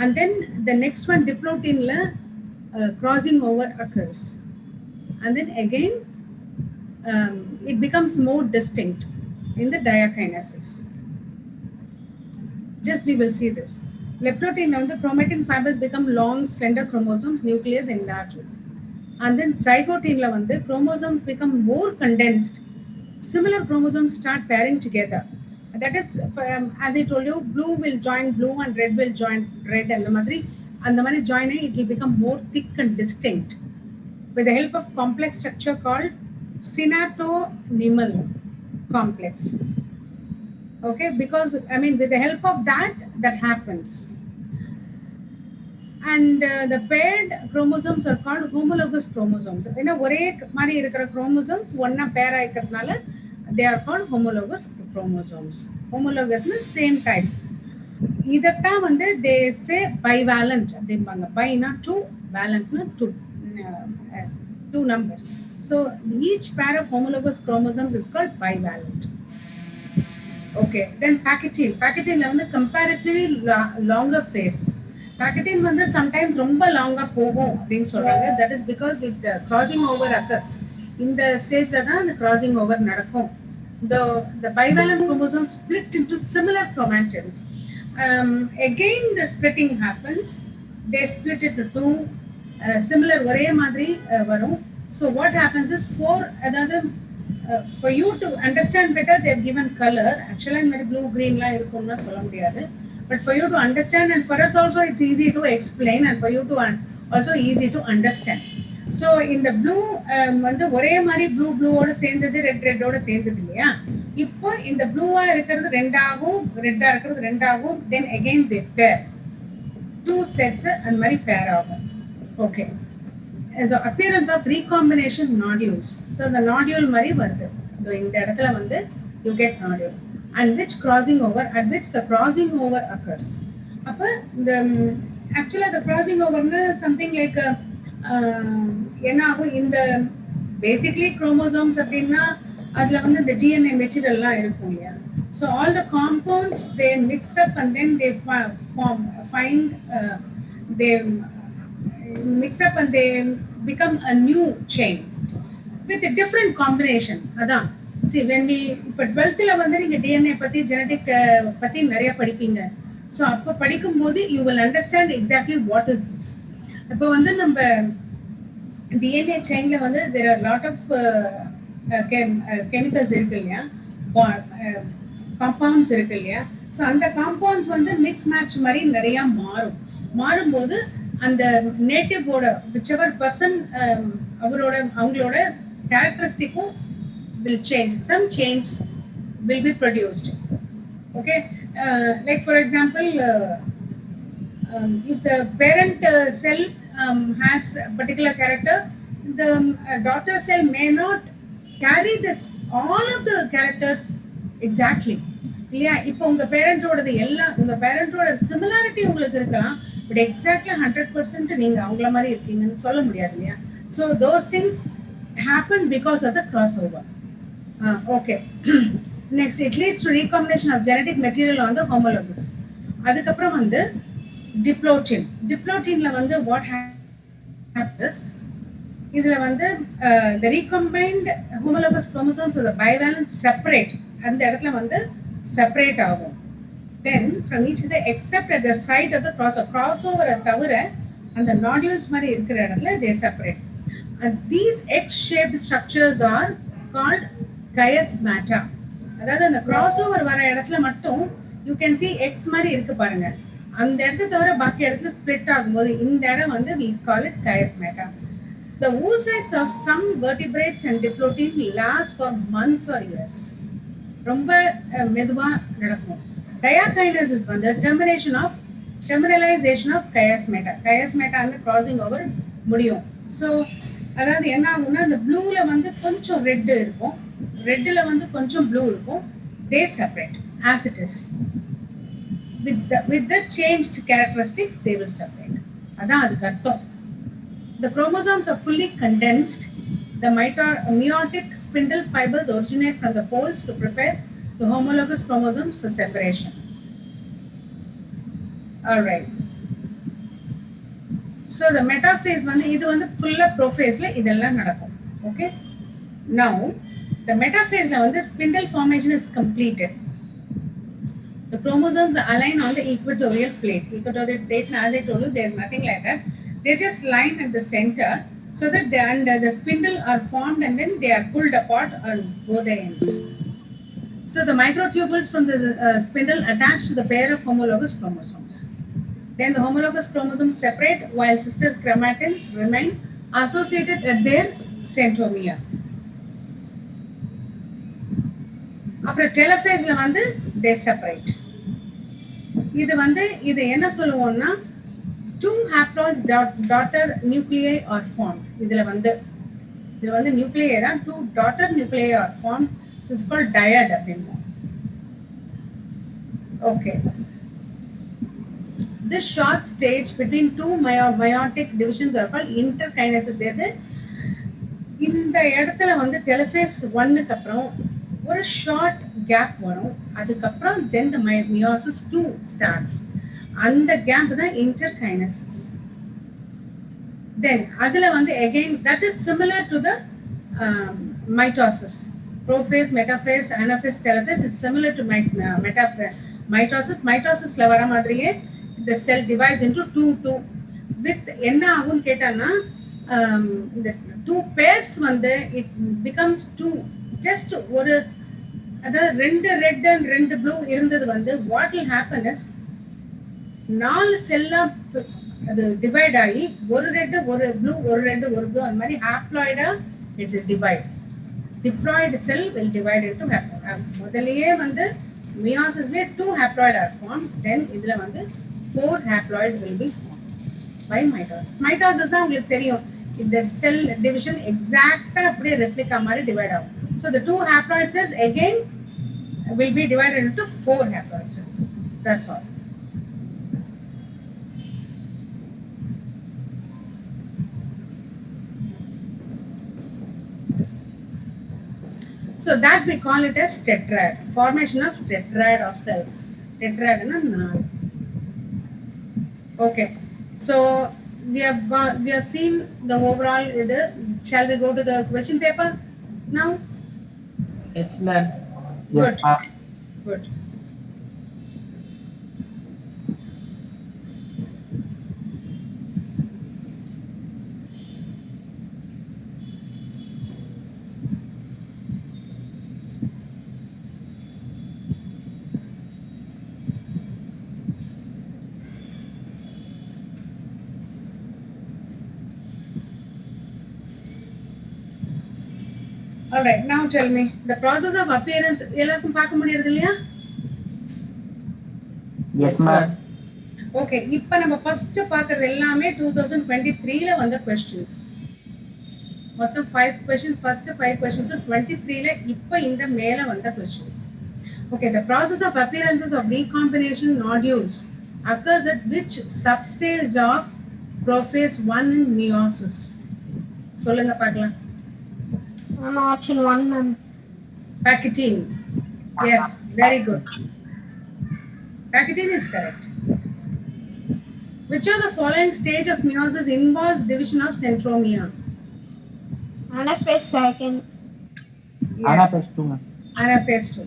and then the next one diplotin la crossing over occurs, and then again it becomes more distinct in the diakinesis. Just we will see this. Leptotin, the chromatin fibers become long, slender chromosomes, nucleus enlarges. And then zygotin, the chromosomes become more condensed. Similar chromosomes start pairing together. That is, as I told you, blue will join blue and red will join red, and the mari joining, it will become more thick and distinct with the help of complex structure called synaptonymal complex. Okay, because with the help of that happens. And the paired chromosomes are called homologous chromosomes. ஒரே மாதிரி இருக்கிற chromosomes ஒண்ணா pair ஆயிக்கிறதுனால they are called homologous chromosomes. Homologous means same type. இதத்தான் வந்து they say bivalent அப்படிம்பாங்க. Biனா 2, valentனா 2 numbers. So each pair of homologous chromosomes is called bivalent. Okay, then pachytin வந்து comparatively longer phase. Pachytin வந்து sometimes ரொம்ப லாங்கா போகும் அப்படின்னு சொல்றாங்க. That is because it crossing over occurs. இந்த ஸ்டேஜ்ல தான் அந்த crossing over நடக்கும். The bivalent chromosomes split into similar chromatins. Again the splitting happens. They split into 2 similar ஒரே மாதிரி வரும். So what happens is for you to understand better, they have given color. Actually, blue green la irukumna solla mudiyadhu. but for you to understand, and for us also it's easy to explain, and for you to also easy to understand. So இந்த blue வந்து ஒரே மாதிரி ப்ளூவோட சேர்ந்தது, ரெட்டோட சேர்ந்தது இல்லையா? இப்போ இந்த ப்ளூவா இருக்கிறது ரெண்டாகும், ரெட்டா இருக்கிறது ரெண்டாகும், தென் அகெயின் தே பேர், டூ செட்ஸ் அந்த மாதிரி பேர் ஆகும். Okay, the appearance of recombination nodules. So the nodule மாதிரி வருது. So இந்த இடத்துல வந்து you get nodule, and which crossing over, at which the crossing over occurs. அப்ப இந்த actually the crossing over something like என்ன ஆகும், இந்த பேசிக்லி குரோமோசோம்ஸ் அப்படின்னா அதுல வந்து இந்த டிஎன்ஏ மெட்டீரியல்லாம் இருக்கும் இல்லையா? So all the compounds they mix up and then they find they mix up and they become a new chain with different combination. அதான் see when we இப்போ 12th வந்து நீங்க டிஎன்ஏ பத்தி ஜெனடிக் பத்தி நிறைய படிப்பீங்க. ஸோ அப்போ படிக்கும்போது you will understand exactly what is this. இப்போ வந்து நம்ம டிஎன்ஏ செயின்ல வந்து there are lot of chemicals இருக்கு இல்லையா, காம்பவுண்ட்ஸ் இருக்கு இல்லையா? ஸோ அந்த காம்பவுண்ட்ஸ் வந்து மிக்ஸ் மேட்ச் மாதிரி நிறைய மாறும்போது அந்த நேட்டிவோட விச்செவர் பர்சன் அவங்களோட கேரக்டரிஸ்டிக்கும் will change, some change will be produced. Okay, like for example, if the parent cell has a particular character, the daughter cell may not carry this all of the characters exactly. இல்லையா? இப்போ உங்க பேரண்டோடது எல்லாம், உங்க பேரண்டோட similarity உங்களுக்கு இருக்கலாம், but exactly 100% நீங்க அவங்கள மாதிரி இருக்கீங்கன்னு சொல்ல முடியாது இல்லையா? So those things happen because of the crossover. Okay. Next, it leads to recombination of genetic material on the homologous. அதுக்கப்புறம் வந்து டிப்ளோட்டின். டிப்ளோட்டின்ல வந்து what happens, இதுல வந்து the recombined homologous chromosomes of the bivalent separate, அந்த இடத்துல வந்து செப்பரேட் ஆகும். Then from each other except at the site of the crossover தவிர அந்த nodules மாதிரி இருக்கிற இடத்துல they separate. And these egg-shaped structures are called chiasmata. அதாவது அந்த crossover வர இடத்துல மட்டும் you can see X மாதிரி இருக்கு பாருங்க, அந்த இடத்தை தவிர பாக்கி இடத்துல ஸ்ப்ளிட் ஆகும்போது இந்த இடம் வந்து we call it chiasmata. The oocytes of some vertebrates and diplotin last for months or years. ரொம்ப மெதுவா நடக்கும். Diakinesis வந்து terminalization of chiasmata. chiasmata அந்த crossing over முடியும். ஸோ அதாவது என்ன ஆகும்னா, அந்த ப்ளூல வந்து கொஞ்சம் ரெட் இருக்கும், ரெட்ல வந்து கொஞ்சம் ப்ளூ இருக்கும், they separate as it is. With the changed characteristics they will separate. அதான் அதுக்கு அர்த்தம். The chromosomes are fully condensed. The meiotic spindle fibers originate from the poles to prepare the homologous chromosomes for separation. All right. So the metaphase வந்து இது வந்து full prophase-ல இதெல்லாம் நடக்கும். Okay. Now the metaphase-ல வந்து spindle formation is completed. The chromosomes are aligned on the equatorial plate. Equatorial plate, as I told you, there is nothing like that. They just line at the center so that the spindle are formed and then they are pulled apart on both ends. So the microtubules from the spindle attach to the pair of homologous chromosomes. Then the homologous chromosomes separate while sister chromatins remain associated at their centromere. அப்புறம் டெலஃபேஸ்ல வந்து they separate. இது என்ன சொல்லுவோம்னா, two haploid daughter nuclei are formed. இதுல வந்து nuclei தான், two daughter nuclei are formed. This is called dyad அப்படினு. Okay. This short stage between two meiotic divisions are called interkinesis. இந்த இடத்துல வந்து டெலஃபேஸ் 1க்கு அப்புறம் ஒரு ஷார்ட் கேப் வரும், அதுக்கப்புறம் then the meiosis 2 starts. அந்த கேப் தான் interkinesis. Then அதுல வந்து again that is similar to the mitosis. Prophase, metaphase, anaphase, telophase is similar to mitosis. Mitosisல வர மாதிரியே the cell divides into two with என்ன ஆகும் கேட்டானா, the two pairs வந்து it becomes two. Just ஒரு அதாவது ரெண்டு ரெட் அண்ட் ரெண்டு ப்ளூ இருந்தது வந்து what will happen is 4 செல்லா அது டிவைட் ஆகி ஒரு ரெட் ஒரு ப்ளூ ஒரு ரெட் ஒரு ப்ளூ அந்த மாதிரி ஹாப்ளாய்டா it's divide. Diploid cell will divide into haploid. முதல்லயே வந்து meiosis-ல 2 haploid are formed, then இதுல வந்து 4 haploid will be formed by mitosis. Mitosis தான் உங்களுக்கு தெரியும், இந்த செல் டிவிஷன் எக்ஸாக்ட்டா அப்படியே ரெப்ளிகா மாதிரி டிவைட் ஆகும். So the 2 haploid cells again will be divided into 4 haploid cells. That's all. So that we call it as tetrad, formation of tetrad of cells. Tetrad is a null. Okay, so we have seen the overall. Shall we go to the question paper now? Yes, ma'am. Good. Good. All right, now tell me the process of appearance. எல்லாருக்கும் பார்க்க முடியறது இல்லையா? Yes, ma'am. Okay, இப்போ நம்ம first பார்க்கறது எல்லாமே 2023ல வந்த questions. மொத்தம் 5 questions, ஃபர்ஸ்ட் 5 questions 23ல இப்போ இந்த மேல வந்த questions. Okay, the process of appearances of recombination nodules occurs at which substage of prophase 1 in meiosis? சொல்லுங்க பார்க்கலாம். Ma'am, option 1, ma'am. Pachytene. Yes, very good. Pachytene is correct. Which of the following stage of meiosis involves division of centromere? Anaphase second. Anaphase 2, ma'am. Anaphase 2.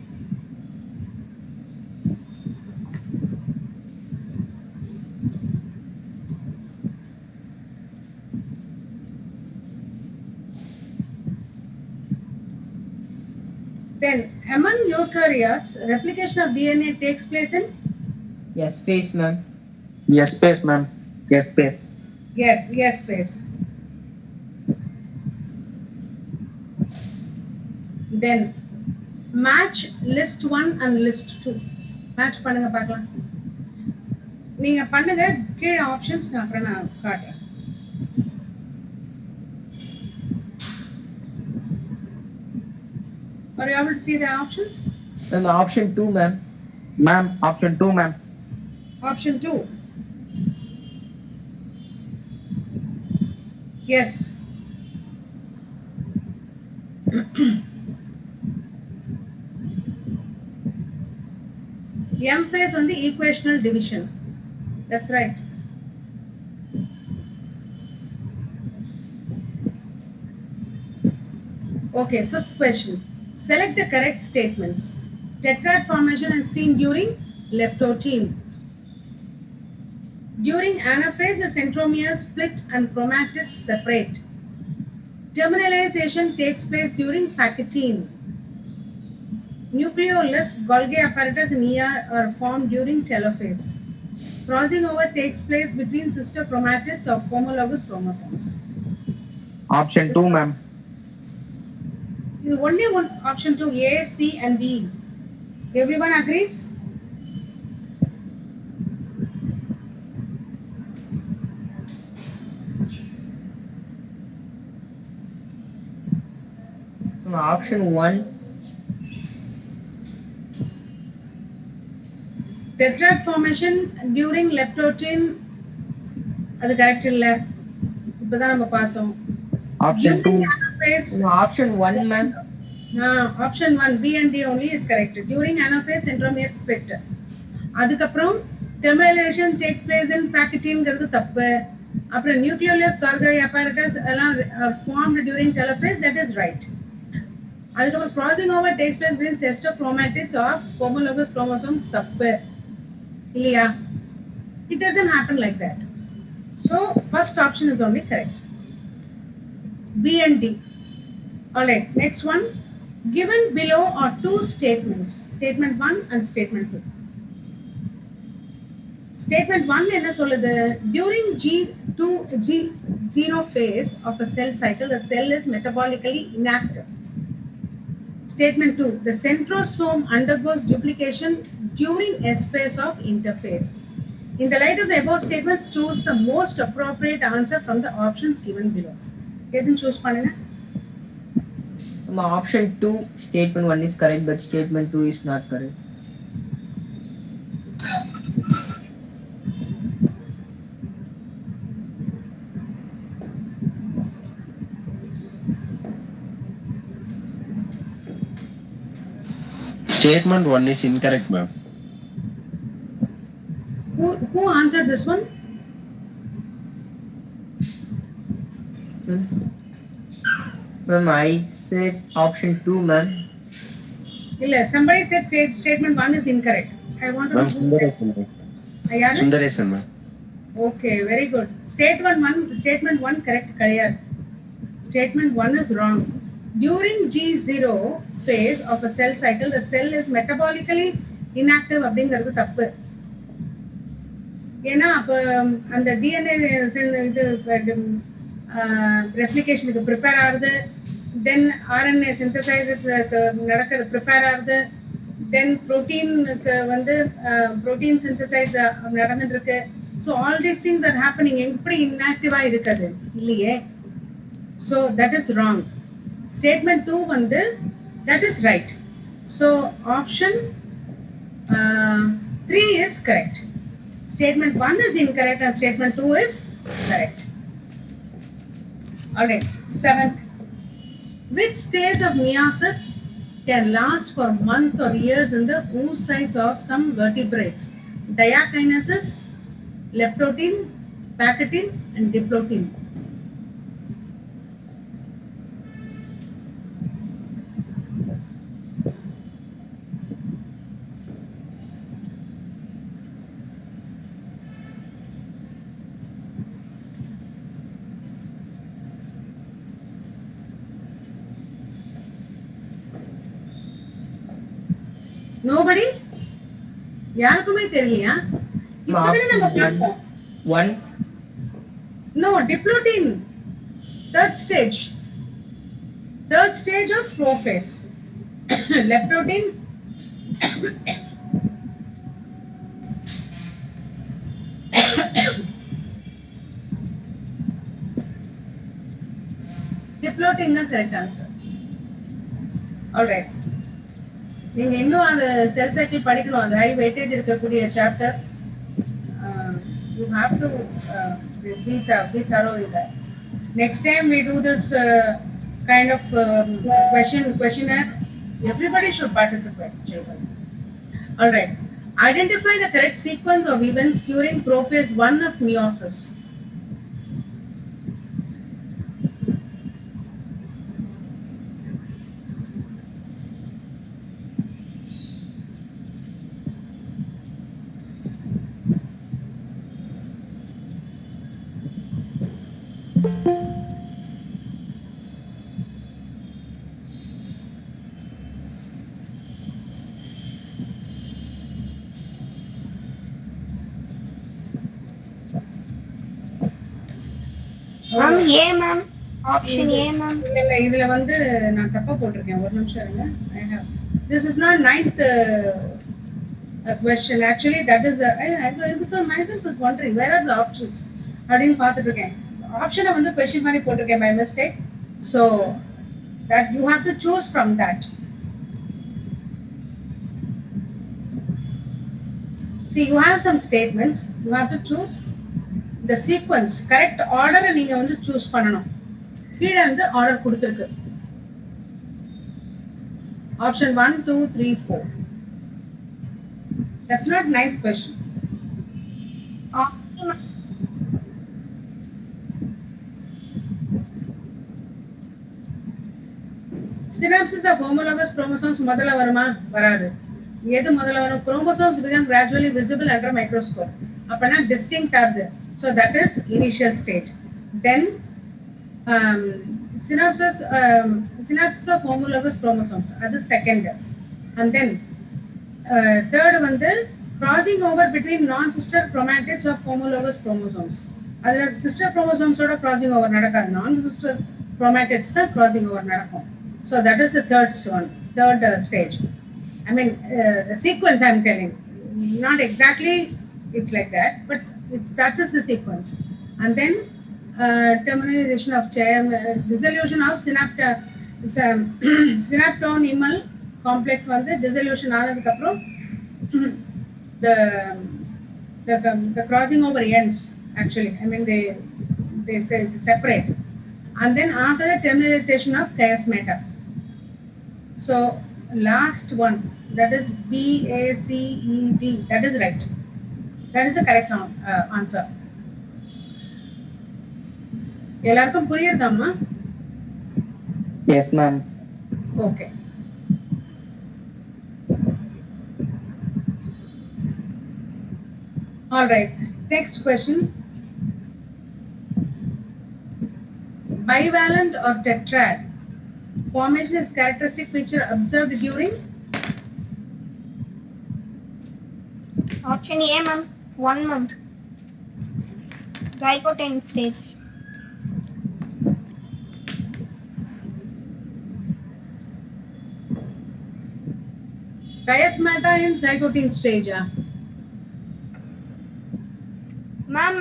Then, among eukaryotes, replication of DNA takes place in? Yes, phase, ma'am. Yes, space, ma'am. Yes, space. Yes, phase. Then, match list 1 and list 2. Match பண்ணுங்க பார்க்கலாம். நீங்க பண்ணுங்க, கீழ options நான் அப்புறம் நான் காட்டுறேன். Are you able to see the options? Ma'am, option 2, ma'am. Ma'am, option 2, ma'am. Option 2. Yes. M phase on the equational division. That's right. Okay, fifth question. Select the correct statements. Tetrad formation is seen during leptotene. During anaphase, the centromeres split and chromatids separate. Terminalization takes place during Pachytene. Nucleolus, Golgi apparatus and ER are formed during telophase. Crossing over takes place between sister chromatids of homologous chromosomes. Option 2, ma'am. You only want option 2, A, C and D. Everyone agrees? Option 1. Tetrad formation during leptotene, அது correct இல்ல, இப்பதான் நம்ம பார்த்தோம். Option 2. Anaphase, No, option 1, ma'am. option 1, B and D only is correct. During anaphase, centromere split. அதுக்கப்புறம் terminalization takes place in Pachytene-ங்கிறது தப்பு. அப்புறம் nucleolus, Golgi apparatus எல்லாம் formed during telophase, that is right. அதுக்கப்புறம் crossing over takes place between sister chromatids of homologous chromosomes, தப்பு இல்லையா? It doesn't happen like that. So first option is only correct. B and D. All right, next one. Given below are two statements, statement 1 and statement 2. Statement 1 என்ன சொல்லுது? During G0 phase of a cell cycle, the cell is metabolically inactive. Statement 2, the centrosome undergoes duplication during S phase of interphase. In the light of the above statements, choose the most appropriate answer from the options given below. எதுன்னு choose பண்ணுங்க. Option 2, statement 1 is correct, but statement 2 is not correct. Statement 1 is incorrect, ma'am. Who answered this one? Ma'am, I said option 2, ma'am. இல்ல, somebody said statement 1 is incorrect. I want to Ma'am, know. Sundaresan, ma'am. யாரு? Sundaresan, ma'am. Okay, very good. Statement 1 correct கிடையாது. Statement 1 is wrong. During G0 phase of a cell cycle, the cell is metabolically inactive அப்படிங்கிறது தப்பு. ஏன்னா அப்போ அந்த DNA இது ரெப்ளிகேஷனுக்கு prepare ஆகுது, தென் RNA synthesises நடக்கிறது ப்ரிப்பேர் ஆகுது, தென் ப்ரோட்டீனுக்கு வந்து ப்ரோட்டீன் சிந்தசைஸ் நடந்துட்டு இருக்கு. So all these things are happening. எப்படி இன்ஆக்டிவாக இருக்குது இல்லையே. So that is wrong. Statement 2 வந்து that is right. So option 3 is correct. Statement 1 is incorrect and statement 2 is correct. All right. 7th. Which stage of meiosis can last for months or years in the oocytes of some vertebrates? Diakinesis, leptotin, pacatin and diplotin. Nobody? யாருக்குமே தெரியலையா? இப்போதானே நம்ம பார்த்தோம். 1. No, diplotin. Third stage of prophase. Leptotin. Diplotin is the correct answer. All right. நீங்க இன்னும் அந்த cell cycle படிக்கணும். அந்த ஹை வெயிட்டேஜ் இருக்கக்கூடிய chapter. You have to be thorough in that. Next time we do this kind of questionnaire, everybody should participate, children. All right. Identify the correct sequence of events during prophase 1 of meiosis. Ma'am, A, ma'am. Option A, ma'am. இல்ல இதுல வந்து நான் தப்பா போட்டிருக்கேன். ஒரு நிமிஷம் இருங்க. I have. This is not ninth question. Actually, that is I myself was wondering where are the options. அப்படின்னு பார்த்துட்டு இருக்கேன். ஆப்ஷனை வந்து கொஸ்டின் மாதிரி போட்டிருக்கேன் by mistake. So that you have to choose from that. See, you have some statements. You have to choose the sequence. Correct order நீங்க வந்து choose பண்ணணும். கீழ வந்து ஆர்டர் கொடுத்திருக்கு. Option 1, 2, 3, 4. That's not ninth question. Synapses of homologous chromosomes முதல்ல வருமா? வராது. எது முதல்ல வரும்? Chromosomes become gradually visible under microscope. அப்பனா distinct ஆகுது. So that is initial stage. Then synapses of homologous chromosomes, that is second. And then third வந்து crossing over between non-sister chromatids of homologous chromosomes. அதுல sister chromosomes ஓட crossing over நடக்காது, non-sister chromatids தான் crossing over நடக்கும். So that is the third stage. I mean, the sequence I'm telling, not exactly it's like that, but that is the sequence. And then terminalization of dissolution of synaptonymal complex வந்து dissolution ஆனதுக்கு அப்புறம் the crossing over ends actually. I mean they separate, and then after the terminalization of chiasmata. So last one, that is BACED, that is right. That is the correct answer. எல்லாருக்கும் புரியுதாம்மா? Yes, ma'am. Okay. All right. Next question. Bivalent or tetrad formation is characteristic feature observed during Option A, ma'am. 1 month. Zygote end stage. chiasmata in zygote stage. Ma'am,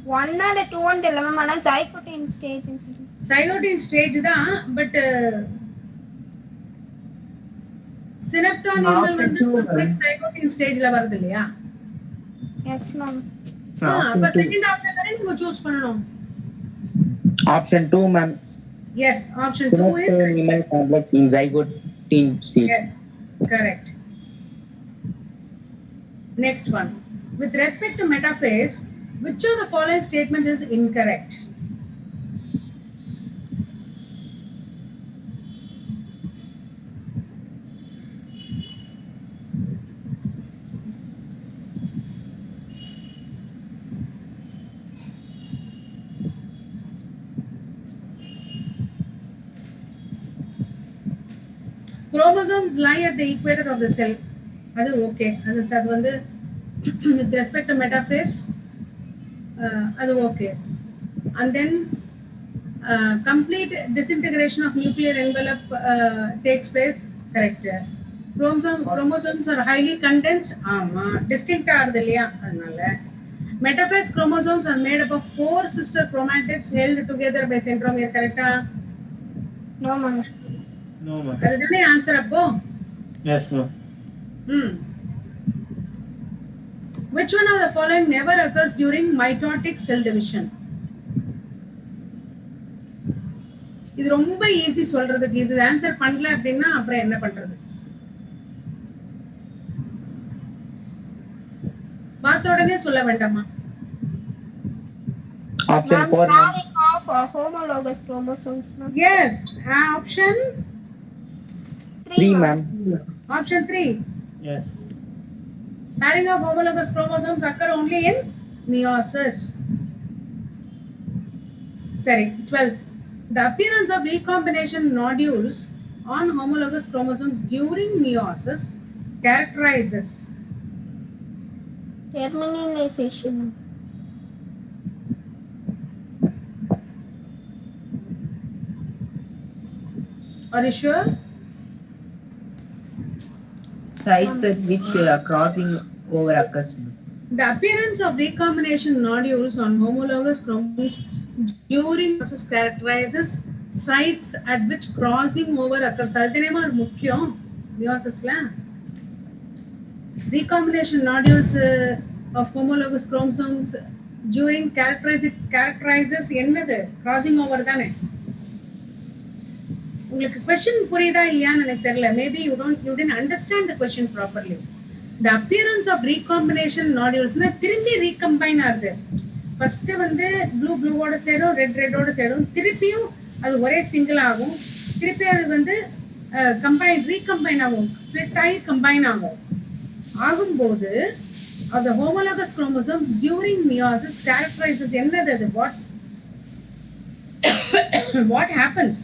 1 or 2 and 11 mana zygote end stage. Zygote stage தான், but synaptonymal வந்து complex zygote stageல வருது இல்லையா? Yes, ma'am. அப்ப second option தானே நீங்க choose பண்ணனும். Option 2, ma'am. Yes, option 2 is Synaptonymal complex in zygote stage. yes, correct. Next one. With respect to metaphase, which of the following statement is incorrect? Chromosomes lie at the equator of the cell. அது okay. அது வந்து with respect to metaphase, அது okay. And then complete disintegration of nuclear envelope takes place. Correct. Chromosomes are highly condensed. Distinct ஆகுது இல்லையா? அதனால metaphase chromosomes are made up of 4 sister chromatids held together by centromere. Correct? No, ma'am. No, ma'am. அதுதானே answer அப்போ? Yes, ma'am. Which one of the following never occurs during mitotic cell division? இது ரொம்ப easy சொல்றதுக்கு. இது answer பண்ணல அப்படின்னா அப்புறம் என்ன பண்றது? பார்த்த உடனே சொல்ல வேண்டாமா? Option Ma'am, 4, ma'am. pairing of homologous chromosomes, ma'am. Yes. Option 3, ma'am. Option 3. Yes. Pairing of homologous chromosomes occur only in meiosis. Sorry, 12th. The appearance of recombination nodules on homologous chromosomes during meiosis characterizes Terminalization. Are you sure? Sites at which crossing over occurs. The appearance of recombination nodules on homologous chromosomes during meiosis characterizes sites at which crossing over occurs. அது தெரியுமா முக்கியம் meiosis-ல? Recombination nodules of homologous chromosomes during characterizes என்னது? Crossing over தானே? உங்களுக்கு question புரியுதா இல்லையான்னு எனக்கு தெரியல. Maybe you didn't understand the question properly. The appearance of recombination nodules na திரும்பி recombine ஆகுது. ஃபர்ஸ்ட் வந்து blue ஓட சேரும், red ஓட சேரும், திருப்பியும் அது ஒரே சிங்கிள் ஆகும், திருப்பி அது வந்து recombine ஆகும், ஸ்ப்ளிட் ஆகி கம்பைன் ஆகும்போது the homologous chromosomes during meiosis characterizes என்னது அது? What happens?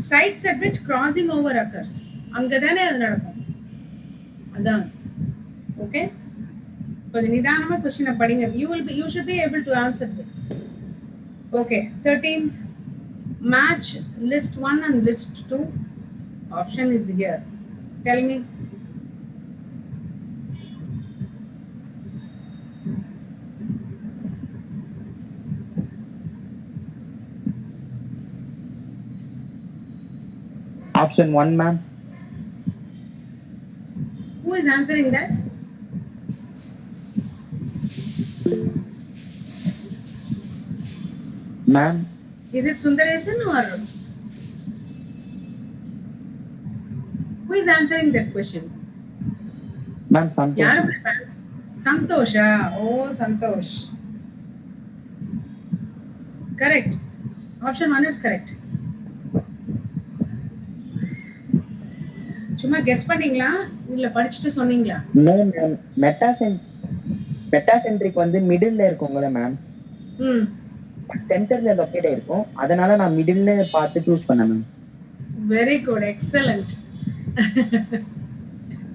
Sites at which crossing over occurs. அங்கதானே அது நடக்கும். அதான் Okay, கொஞ்சம் நிதானமா கொஸ்டினை படிங்க. You should be able to answer this. Okay, 13th, match list 1 and list 2. Option is here. Tell me. Option 1, ma'am. Who is answering that? Ma'am. Is it Sundaresan or who is answering that question? Ma'am, Santosh. யார் சந்தோஷா? Oh Santosh. Correct. Option 1 is correct. சும்மா guess பண்ணீங்களா இல்ல படிச்சுட்டு சொன்னீங்களா? No, ma'am. Metacentric வந்து மிடில்ல இருக்கும்ல ma'am. ம். சென்டர்ல லொகேட் ஆயிருக்கும். அதனால நான் மிடில்ல பார்த்து சூஸ் பண்ணேன் ma'am. Very good, excellent.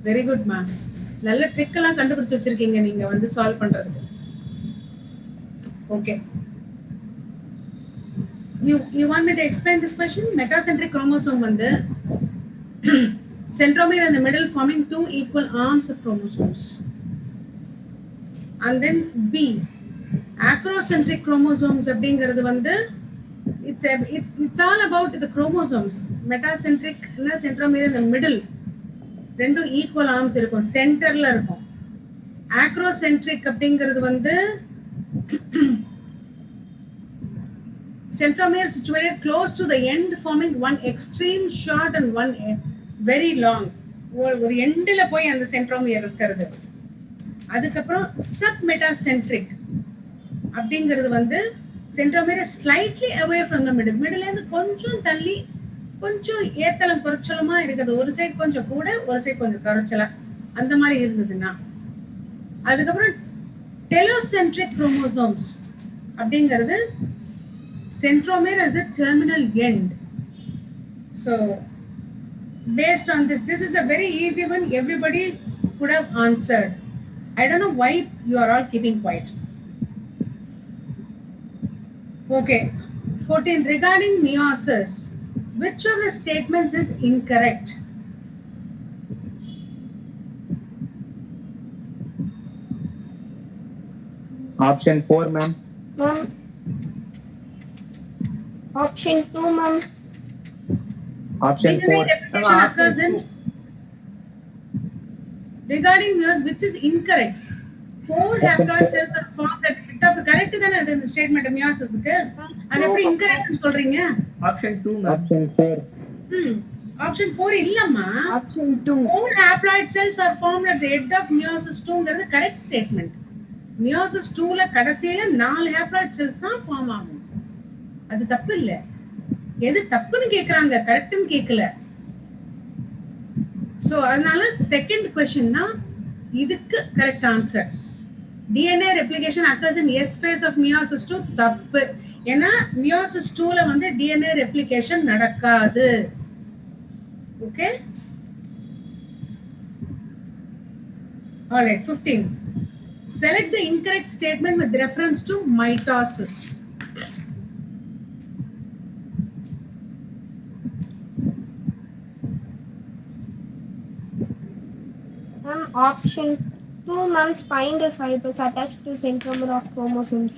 Very good ma'am. நல்ல ட்ரிக் எல்லாம் கண்டுபிடிச்சு வச்சிருக்கீங்க நீங்க வந்து சால்வ் பண்றதுக்கு. Okay. You want me to explain this question? Metacentric chromosome வந்து centromere in the middle forming two equal arms of chromosomes. And then B, acrocentric chromosomes அப்படிங்கிறது வந்து it's all about the chromosomes. Metacentric னா centromere in the middle ரெண்டும் equal arms இருக்கும், சென்டர்ல இருக்கும். Acrocentric அப்படிங்கிறது வந்து centromere situated close to the end forming one extreme short and one very long. ஒரு எண்டில் போய் அந்த சென்ட்ரோமியர் இருக்கிறது. அதுக்கப்புறம் சப்மெட்டாசென்ட்ரிக் அப்படிங்கிறது வந்து centromere slightly away from the மிடில்லேருந்து கொஞ்சம் தள்ளி கொஞ்சம் ஏத்தலம் குறைச்சலமா இருக்கிறது. ஒரு சைடு கொஞ்சம் கூட ஒரு சைடு கொஞ்சம் குறைச்சலா அந்த மாதிரி இருந்ததுன்னா. அதுக்கப்புறம் டெலோசென்ட்ரிக் குரோமோசோம்ஸ் அப்படிங்கிறது centromere as a terminal end. So based on this is a very easy one, everybody could have answered. I don't know why you are all keeping quiet. Okay, 14, regarding meiosis, which of the statements is incorrect? Option 4, ma'am. Ma'am. Option 2, ma'am. Option 4. Replication occurs in regarding meiosis, which is incorrect. 4 haploid cells are formed at bit of correct தானே அது இந்த statement மியோசிஸ்க்கு. அது எப்படி இன்கரெக்ட்னு சொல்றீங்க? Option 2, ma'am. Option 4. Option 4 இல்லம்மா. Option 2. 4 haploid cells are formed at the head of meiosis 2ங்கிறது correct statement. meiosis 2ல கடைசியில 4 haploid cells தான் ஃபார்ம் ஆகும். அது தப்பு இல்ல. எது தப்புன்னு கேக்குறாங்க, கரெக்ட்னு கேக்கல. சோ அதனால செகண்ட் क्वेश्चन தான் இதுக்கு correct answer. DNA replication occurs in S phase of meiosis 2 தப்பு. ஏன்னா meiosis 2ல வந்து DNA replication நடக்காது. Okay? All right, 15. Select the incorrect statement with reference to mitosis. Option 2, ma'am. Spindle fibers attached to centromere of chromosomes.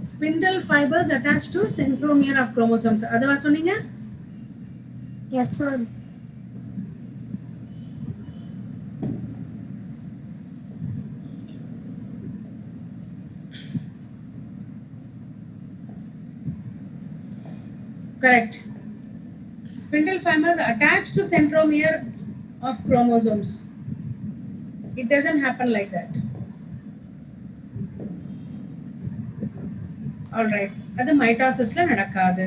Spindle fibers attached to centromere of chromosomes. அதுவா சொன்னீங்க? Yes, ma'am. Correct. Spindle fibers attached to centromere of chromosomes. It doesn't happen like that. All right. அது மைட்டோசிஸ்ல நடக்காது.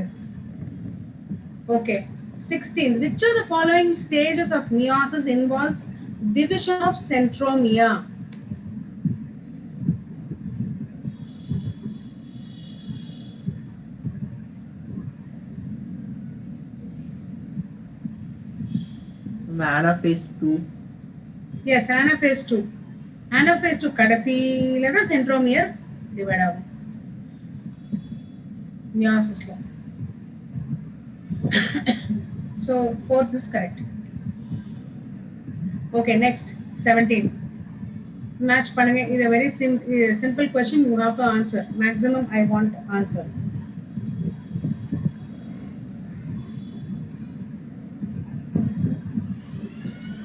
Okay. 16. Which of the following stages of meiosis involves division of centromere? anaphase 2. Yes anaphase 2. anaphase 2 கடைசியில தான் centromere divide ஆகும் மியாசிஸ்ல. So fourth is correct. Okay, next 17. Match பண்ணுங்க. இது very simple question, you have to answer. Maximum I want answer.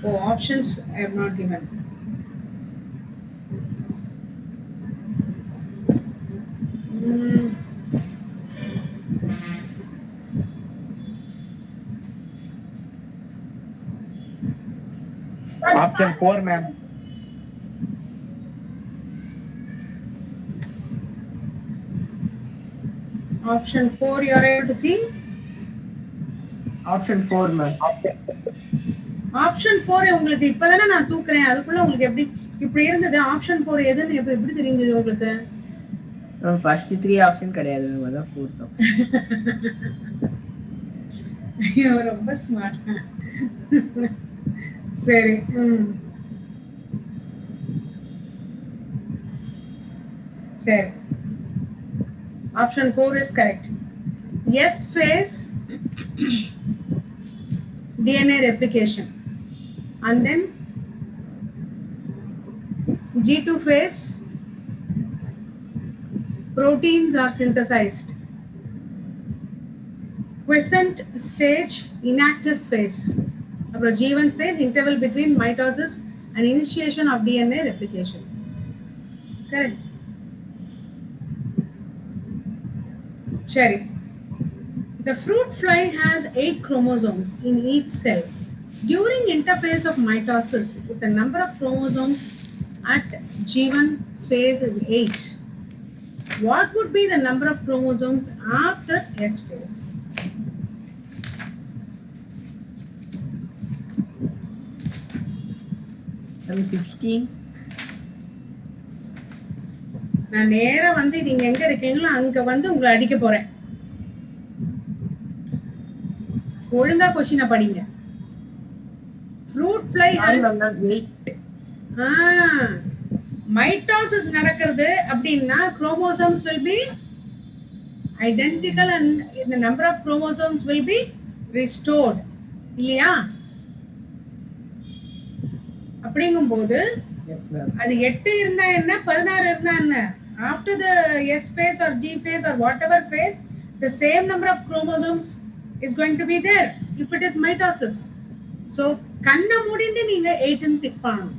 Oh, options I have not given. Option 4, ma'am. Option 4 you are able to see. Option 4, ma'am. Option 4 உங்களுக்கு இப்பதானே நான் தூக்குறேன், அதுக்குள்ள உங்களுக்கு எப்படி இப்படி இருந்தது? ஆப்ஷன் 4 எதுன்னு எப்படி தெரிஞ்சது உங்களுக்கு? ஃபர்ஸ்ட் 3 ஆப்ஷன் கிடையாது மேம், அதான் 4th ஆப்ஷன். ஐயோ ரொம்ப ஸ்மார்ட். சரி. சரி, option 4 is correct. S phase DNA replication, and then G2 phase proteins are synthesized. Quiescent stage inactive phase. அப்புறம் G1 phase interval between mitosis and initiation of DNA replication. Correct. சரி. The fruit fly has 8 chromosomes in each cell. During interphase of mitosis, if the number of chromosomes at G1 phase is 8, what would be the number of chromosomes after S phase? I'm 16. நான் நேரா வந்து நீங்க எங்க இருக்கீங்களோ அங்க வந்து உங்களை அடிக்க போறேன். ஒழுங்கா கொஸ்டினை படிங்க. ஃப்ரூட் ஃப்ளை மைட்டோசிஸ் நடக்கிறது அப்படின்னா chromosomes will be identical and the number of chromosomes will be restored. இல்லையா? அப்படிங்கும்போது அது 8 இருந்தா என்ன 16 இருந்தா என்ன, after the S phase or G phase or whatever phase, the same number of chromosomes is going to be there if it is mitosis. So கண்ணை மூடிட்டு நீங்க 8 ன்னு டிக் பண்ணணும்.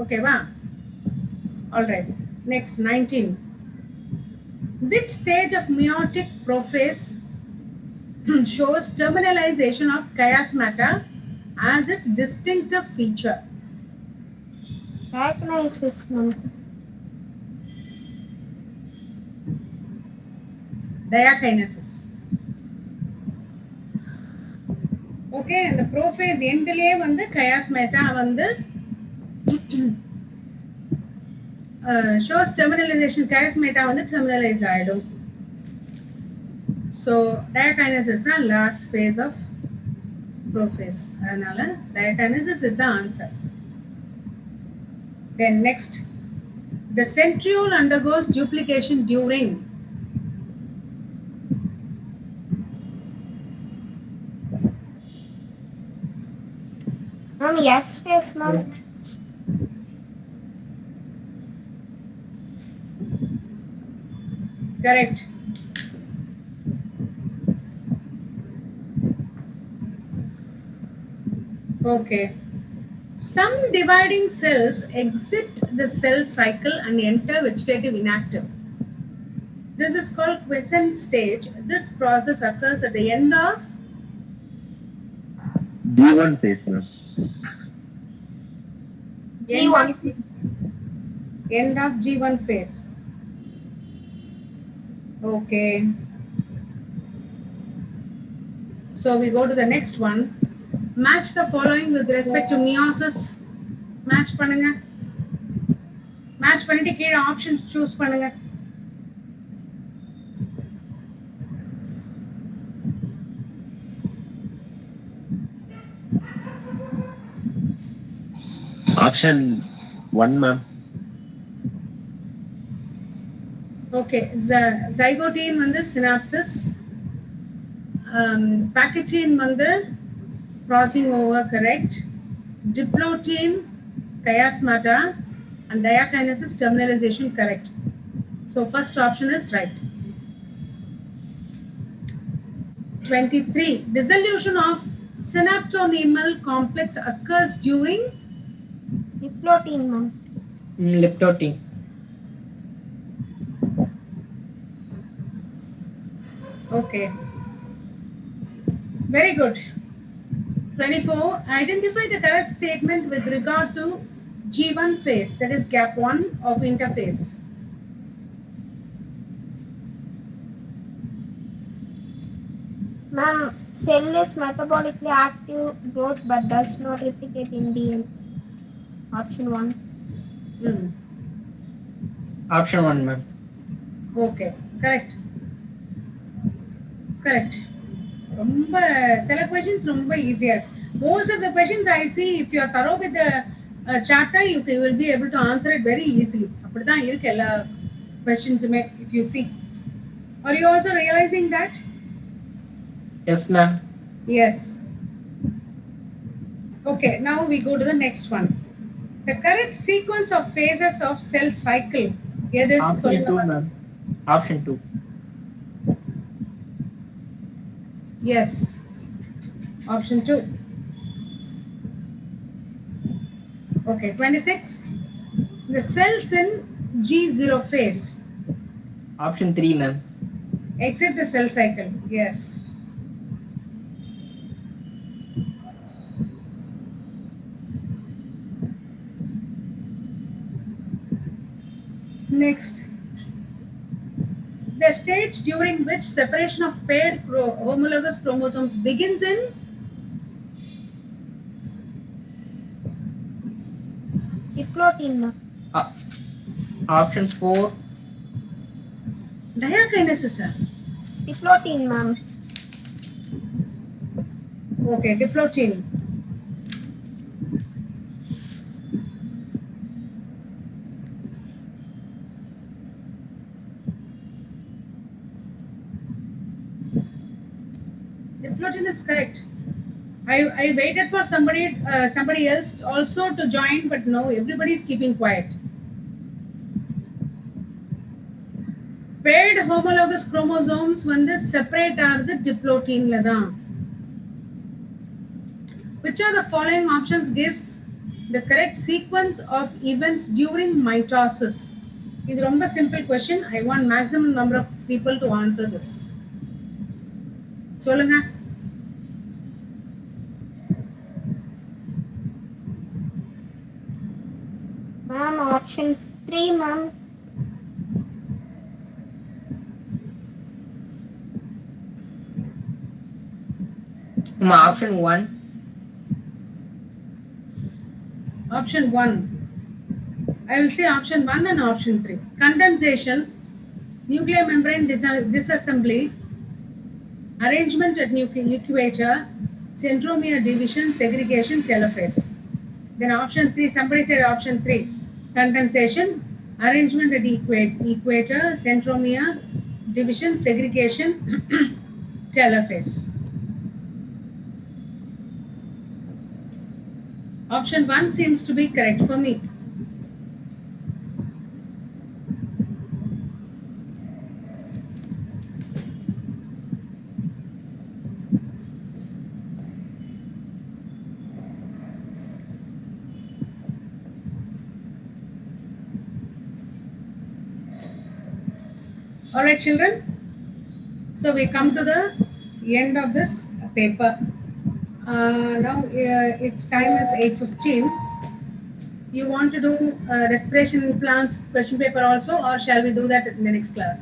ஓகேவா? All right, next 19. Which stage of meiotic prophase shows terminalization of chiasmata as its distinctive feature? Diagnosis, ma'am. Diakinesis. Okay, இந்த prophase endலயே வந்து chiasmata வந்து shows terminalization. chiasmata வந்து terminalize ஆயிடும். So diakinesis is the last phase of prophase. அதனால diakinesis is the answer. Then next, the centriole undergoes duplication during Ma'am, yes phase, ma'am. correct. Okay. Some dividing cells exit the cell cycle and enter vegetative inactive. This is called quiescent stage. This process occurs at the end of G1 phase, ma'am. G1. End of G1 phase. Okay. So we go to the next one. Match the following with respect to meiosis. Match பண்ணுங்க. Match பண்ணிட்டு கீழ options choose பண்ணுங்க. Option 1, ma'am. Okay, zygote வந்து synapses, packaging வந்து crossing over, correct. Diplotin chiasmata and diakinesis terminalization, correct. So first option is right. 23. Dissolution of synaptonemal complex occurs during Diplotin, ma'am. Leptotin. Okay. Very good. 24. Identify the correct statement with regard to G1 phase, that is gap 1 of interphase. Ma'am, cell is metabolically active growth but does not replicate in DNA. Option 1. Option 1, ma'am. Okay, correct. Correct. ரொம்ப சில questions ரொம்ப easier. Most of the questions I see, if you are thorough with the chapter, you will be able to answer it very easily. அப்படிதான் இருக்கு எல்லா questionsuமே, if you see. Are you also realizing that? Yes, ma'am. Yes. Okay, now we go to the next one. The correct sequence of phases of cell cycle. எது Option 2, சொல்லுங்க. ma'am. Option 2. Yes. Option 2. Okay, 26. The cells in G0 phase Option 3, ma'am. exit the cell cycle. Yes. Next. The stage during which separation of paired homologous chromosomes begins in Diplotin, ma'am. Option 4. diakinesis, sir. Diplotin, ma'am. Okay, diplotin. Diplotin is correct. I waited for somebody else also to join, but no, everybody is keeping quiet. Paired homologous chromosomes வந்து separate ஆகுது diplotinல தான். Which of the following options gives the correct sequence of events during mitosis? இது ரொம்ப simple question. I want maximum number of people to answer this. சொல்லுங்க. Ma'am, option 3, ma'am. Option 1. Option 1. I will say option 1 and option 3. Condensation, nuclear membrane disassembly, arrangement at equator, centromere division, segregation, telophase. Then option 3, somebody said option 3. Condensation, arrangement at equator, centromere division, segregation, telophase. Option 1 seems to be correct for me. All right, children. So we come to the end of this paper. Now its time is 8:15. You want to do respiration plants question paper also, or shall we do that in the next class?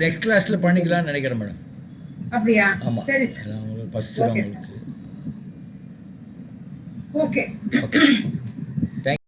Next கிளாஸ்ல பண்ணிக்கலாம்னு நினைக்கிறேன் madam. அப்படியா? ஆமா. சரி sir. உங்களுக்கு first Okay. உங்களுக்கு. Okay.